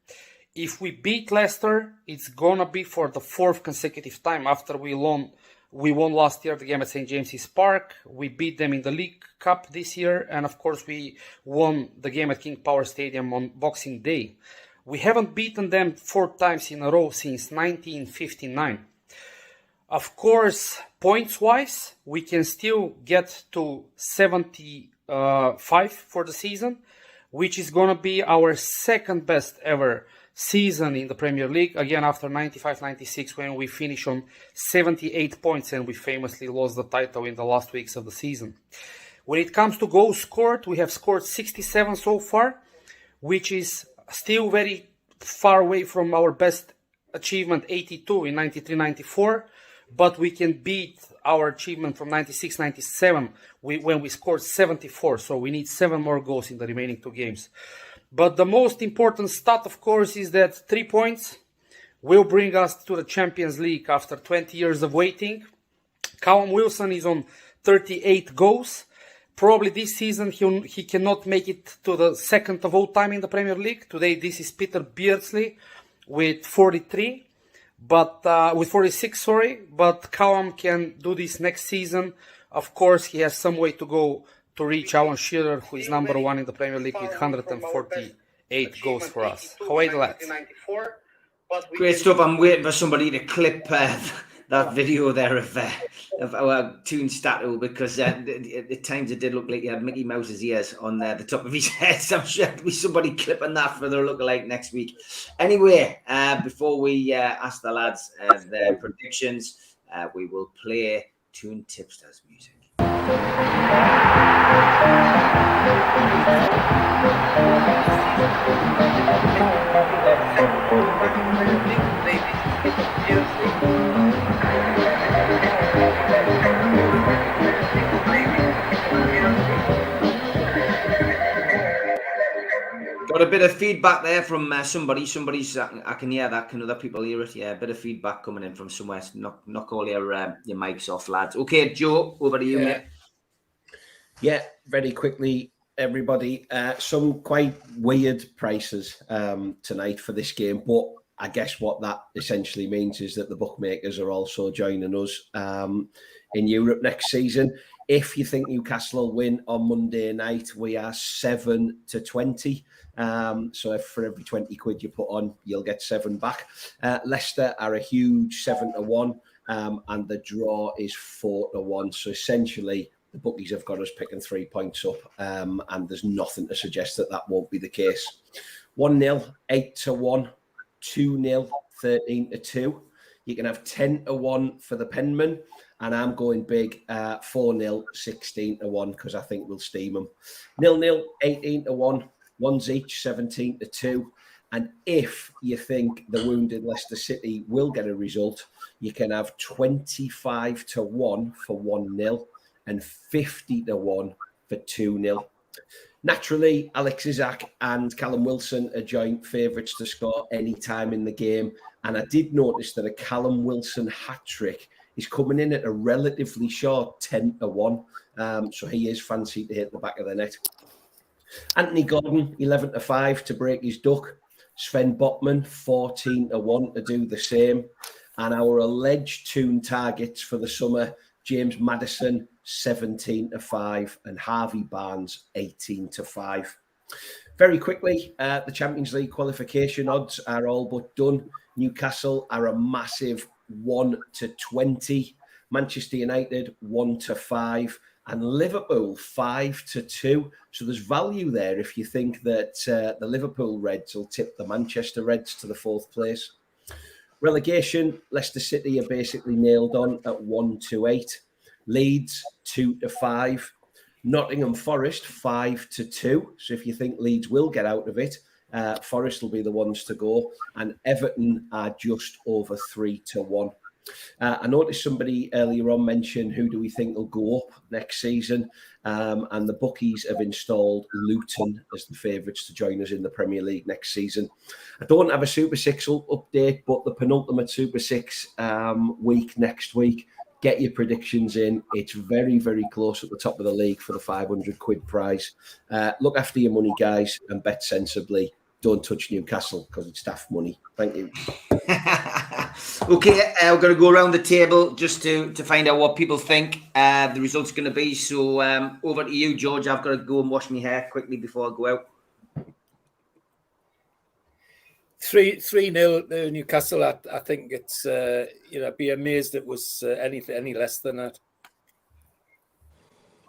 If we beat Leicester, it's gonna be for the 4th consecutive time after we won last year the game at St. James's Park. We beat them in the League Cup this year. And of course, we won the game at King Power Stadium on Boxing Day. We haven't beaten them 4 times in a row since 1959. Of course, points-wise, we can still get to 75 for the season, which is going to be our second best ever season in the Premier League, again after 95-96 when we finished on 78 points and we famously lost the title in the last weeks of the season. When it comes to goals scored, we have scored 67 so far, which is still very far away from our best achievement, 82 in 93-94, but we can beat our achievement from 96-97 when we scored 74, so we need 7 more goals in the remaining 2 games. But the most important stat, of course, is that 3 points will bring us to the Champions League after 20 years of waiting. Callum Wilson is on 38 goals. probably this season he cannot make it to the second of all time in the Premier League. Today, this is Peter Beardsley with 43, but with 46, sorry. But Callum can do this next season. Of course, he has some way to go to reach Alan Shearer, who is number one in the Premier League with 148 goals for us. How are the lads? Great stuff. I'm waiting for somebody to clip that video there of our Toon Statue, because at times it did look like he had Mickey Mouse's ears on the top of his head. So I'm sure there'll be somebody clipping that for their lookalike next week. Anyway, before we ask the lads their predictions, we will play Toon Tipsters music. Got a bit of feedback there from somebody's. I can hear that. Can other people hear it? Yeah, a bit of feedback coming in from somewhere. Knock all your mics off, lads. Okay, Joe, over to you, mate. Yeah, very quickly, everybody. Some quite weird prices tonight for this game, but I guess what that essentially means is that the bookmakers are also joining us in Europe next season. If you think Newcastle will win on Monday night, we are 7-20. So if for every 20 quid you put on, you'll get 7 back. Leicester are a huge 7-1, and the draw is 4-1. So essentially, the bookies have got us picking 3 points up, and there's nothing to suggest that won't be the case. 1-0, 8-1, 2-0, 13-2. You can have 10-1 for the Penmen, and I'm going big, 4-0, 16-1, because I think we'll steam them. 0-0, 18-1, ones each, 17-2. And if you think the wounded Leicester City will get a result, you can have 25-1 for 1-0 and 50-1 for 2-0. Naturally, Alex Isak and Callum Wilson are joint favourites to score any time in the game. And I did notice that a Callum Wilson hat-trick is coming in at a relatively short 10-1. So he is fancied to hit the back of the net. Anthony Gordon, 11-5 to break his duck. Sven Botman, 14-1 to do the same. And our alleged Toon targets for the summer, James Maddison, 17-5, and Harvey Barnes, 18-5. Very quickly, the Champions League qualification odds are all but done. Newcastle are a massive 1-20. Manchester United 1-5, and Liverpool 5-2. So there's value there if you think that the Liverpool Reds will tip the Manchester Reds to the 4th place. Relegation, Leicester City are basically nailed on at 1-8. Leeds 2-5. Nottingham Forest 5-2. So if you think Leeds will get out of it, Forest will be the ones to go. And Everton are just over 3-1. I noticed somebody earlier on mention who do we think will go up next season, and the bookies have installed Luton as the favourites to join us in the Premier League next season. I don't have a Super 6 update, but the penultimate Super 6 week next week, get your predictions in. It's very, very close at the top of the league for the 500 quid prize. Look after your money, guys, and bet sensibly. Don't touch Newcastle because it's daft money. Thank you. Okay, we're going to go around the table just to find out what people think the result's going to be. So over to you, George. I've got to go and wash my hair quickly before I go out. 3-0 Newcastle. I think it's I'd be amazed if it was any less than that.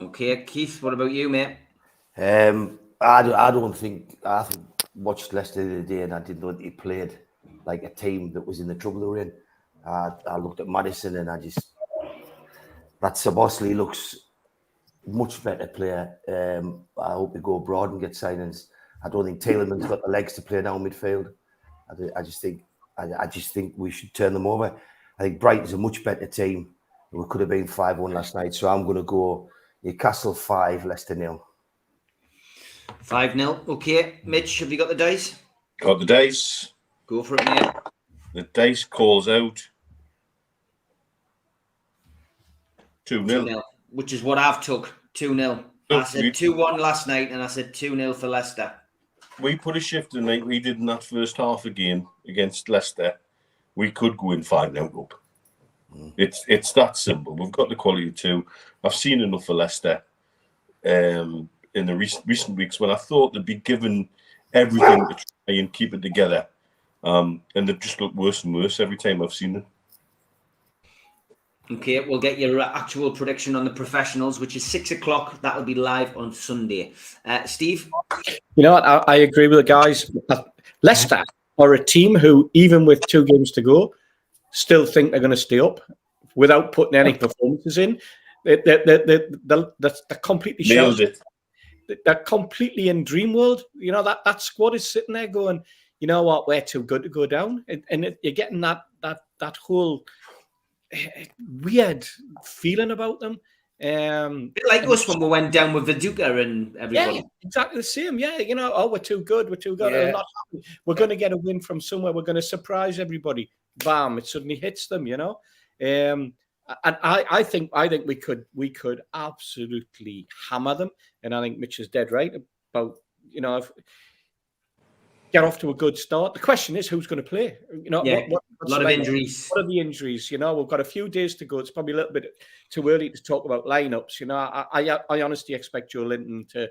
Okay, Keith, what about you, mate? I don't think I watched Leicester the other day and I didn't know that he played like a team that was in the trouble they were in. I looked at Maddison and that Sabosley looks much better player. I hope we go abroad and get signings. I don't think Tielemans got the legs to play down midfield. I just think we should turn them over. I think Brighton's a much better team. We could have been 5-1 last night, so I'm going to go Newcastle 5, Leicester 0. 5-0. Okay, Mitch, have you got the dice? Got the dice. Go for it, mate. The dice calls out 2-0. 2-0, which is what I've took. 2-0. I said 2-1 last night, and I said 2-0 for Leicester. We put a shift in like we did in that first half again against Leicester. We could go in 5-0 up. It's that simple. We've got the quality too. I've seen enough for Leicester in the recent weeks when I thought they'd be given everything to try and keep it together. And they've just looked worse and worse every time I've seen them. Okay, we'll get your actual prediction on the professionals, which is 6 o'clock. That'll be live on Sunday. Steve? You know what? I agree with the guys. Leicester are a team who, even with 2 games to go, still think they're going to stay up without putting any performances in. They're completely Nailed it. They're completely in dream world. You know, that squad is sitting there going, you know what, we're too good to go down. And you're getting that whole weird feeling about them. Bit like us when we went down with Viduka and everybody. Yeah, exactly the same. Yeah, you know, oh, we're too good. Yeah. I'm not happy. We're going to get a win from somewhere. We're going to surprise everybody. Bam! It suddenly hits them. You know, and I think we could absolutely hammer them. And I think Mitch is dead right about, you know, get off to a good start. The question is, who's going to play? You know, a lot of injuries. What are the injuries? You know, we've got a few days to go. It's probably a little bit too early to talk about lineups. You know, I honestly expect Joe Linton to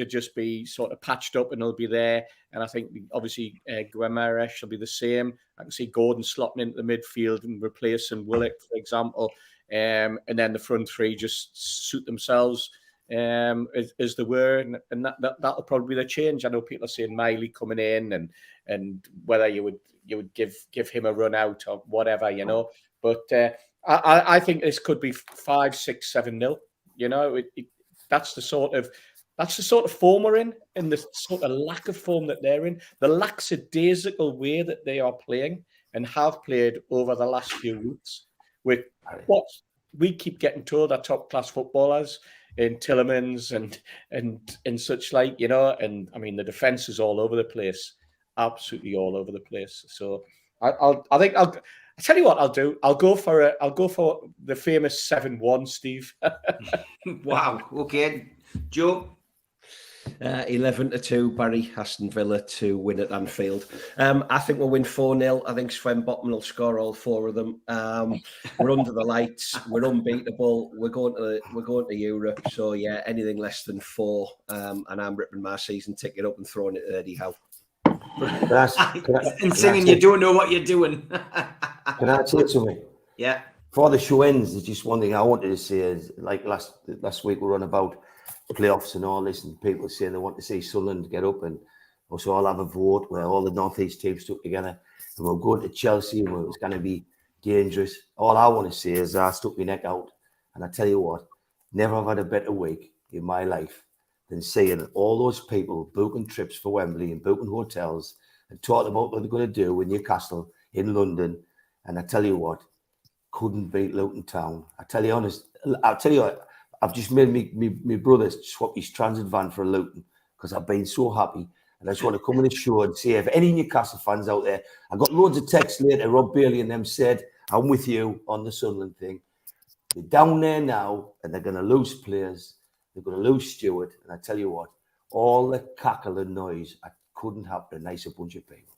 just be sort of patched up and he'll be there. And I think obviously Guimaraes will be the same. I can see Gordon slotting into the midfield and replacing Willock, for example. And then the front three just suit themselves as they were, and that'll probably be the change. I know people are saying Miley coming in, and whether you would give him a run out or whatever, you know. But I think this could be 5, 6, 7-0. You know, that's the sort of form we're in, and the sort of lack of form that they're in, the lackadaisical way that they are playing and have played over the last few weeks, with what we keep getting told are top class footballers in Tillemans and such like, you know. And I mean, the defense is all over the place, absolutely all over the place. So I'll tell you what I'll do. I'll go for the famous 7-1, Steve. Wow. Okay, Joe. 11-2, Barry, Aston Villa to win at Anfield. I think we'll win 4-0. I think Sven Botman will score all 4 of them. We're under the lights. We're unbeatable. We're going to Europe. So yeah, anything less than 4, and I'm ripping my season ticket up and throwing it at Eddie Howe. And singing, you don't know what you're doing. Can I say something? Yeah. For the show ends, there's just one thing I wanted to say is, like last week we were on about playoffs and all this, and people saying they want to see Sunderland get up, and also I'll have a vote where all the Northeast teams stuck together, and we're going to Chelsea, and it's going to be dangerous. All I want to say is I stuck my neck out, and I tell you what, never have had a better week in my life than seeing all those people booking trips for Wembley and booking hotels and talking about what they're going to do in Newcastle, in London, and I tell you what, couldn't beat Luton Town. I'll tell you what, I've just made me brother swap his transit van for a Luton because I've been so happy. And I just want to come on the show and say, if any Newcastle fans out there, I got loads of texts later. Rob Bailey and them said, I'm with you on the Sunderland thing. They're down there now and they're going to lose players. They're going to lose Stewart. And I tell you what, all the cackle and noise, I couldn't have a nicer bunch of people.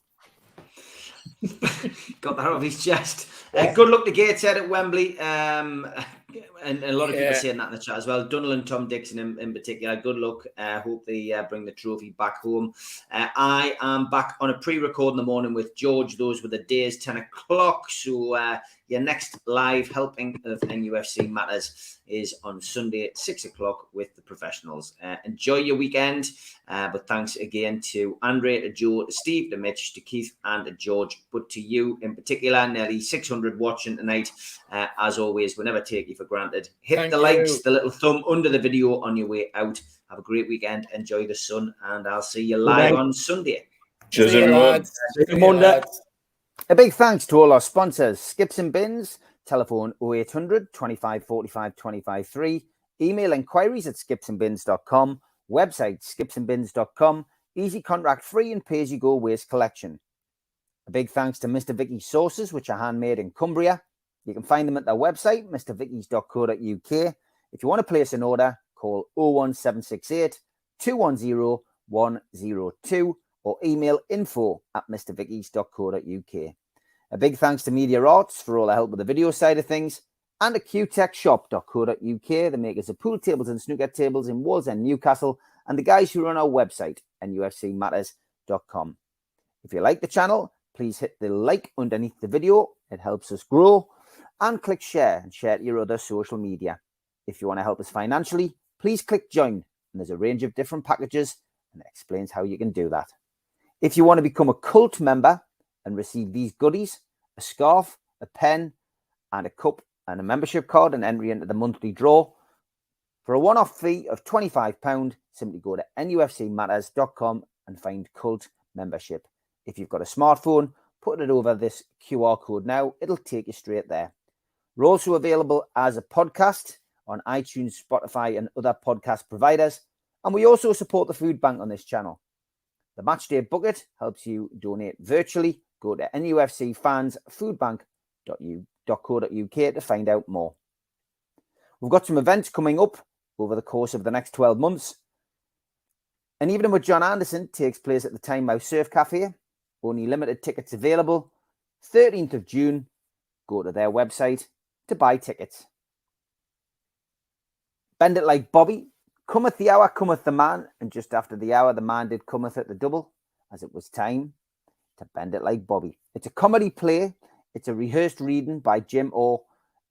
Got that off his chest. Good luck to Gateshead at Wembley. And a lot of people saying that in the chat as well. Dunnell and Tom Dixon in particular. Good luck. Hope they bring the trophy back home. I am back on a pre-record in the morning with George. Those were the days, 10 o'clock. So your next live helping of NUFC Matters is on Sunday at 6 o'clock with the professionals. Enjoy your weekend. But thanks again to Andre, to Joe, to Steve, to Mitch, to Keith, and to George. But to you in particular, nearly 600 watching tonight. As always, we never take you for granted. Hit the likes, the little thumb under the video on your way out. Have a great weekend. Enjoy the sun, and I'll see you live on Sunday. Cheers, everyone. Monday. A big thanks to all our sponsors: Skips and Bins, telephone 0800 25 45 25 3, email inquiries at skipsandbins.com, website skipsandbins.com, easy contract free and pay as you go waste collection. A big thanks to Mr. Vicky's sauces, which are handmade in Cumbria. You can find them at their website, mrvickies.co.uk. If you want to place an order, call 01768 210 102 or email info@mrvickies.co.uk. A big thanks to Media Arts for all the help with the video side of things, and at qtechshop.co.uk, the makers of pool tables and snooker tables in Wallsend, Newcastle, and the guys who run our website, NUFCmatters.com. If you like the channel, please hit the like underneath the video. It helps us grow. And click share and share to your other social media. If you want to help us financially, please click join. And there's a range of different packages and it explains how you can do that. If you want to become a cult member and receive these goodies, a scarf, a pen, and a cup and a membership card and entry into the monthly draw, for a one-off fee of £25, simply go to nufcmatters.com and find cult membership. If you've got a smartphone, put it over this QR code now. It'll take you straight there. We're also available as a podcast on iTunes, Spotify, and other podcast providers. And we also support the food bank on this channel. The Matchday Bucket helps you donate virtually. Go to nufcfansfoodbank.co.uk to find out more. We've got some events coming up over the course of the next 12 months. An evening with John Anderson takes place at the Tynemouth Surf Cafe. Only limited tickets available. 13th of June. Go to their website to buy tickets. Bend it like Bobby. Cometh the hour, cometh the man. And just after the hour, the man did cometh at the double, as it was time to bend it like Bobby. It's a comedy play. It's a rehearsed reading by Jim Orr.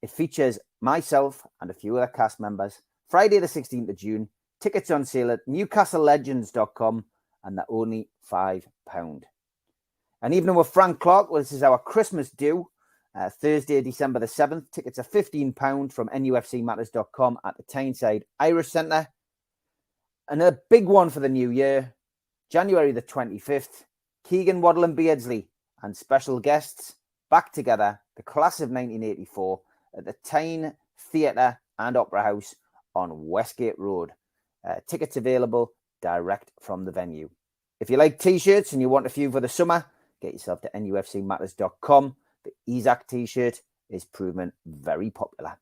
It features myself and a few other cast members. Friday the 16th of June. Tickets on sale at newcastlelegends.com and they're only £5. And even with Frank Clark, well, this is our Christmas due. Thursday, December the 7th. Tickets are £15 from nufcmatters.com at the Tyneside Irish Centre. And a big one for the new year, January the 25th. Keegan, Waddle and Beardsley and special guests back together, the class of 1984 at the Tyne Theatre and Opera House on Westgate Road. Tickets available direct from the venue. If you like T-shirts and you want a few for the summer, get yourself to nufcmatters.com. The Isaac T-shirt is proven very popular.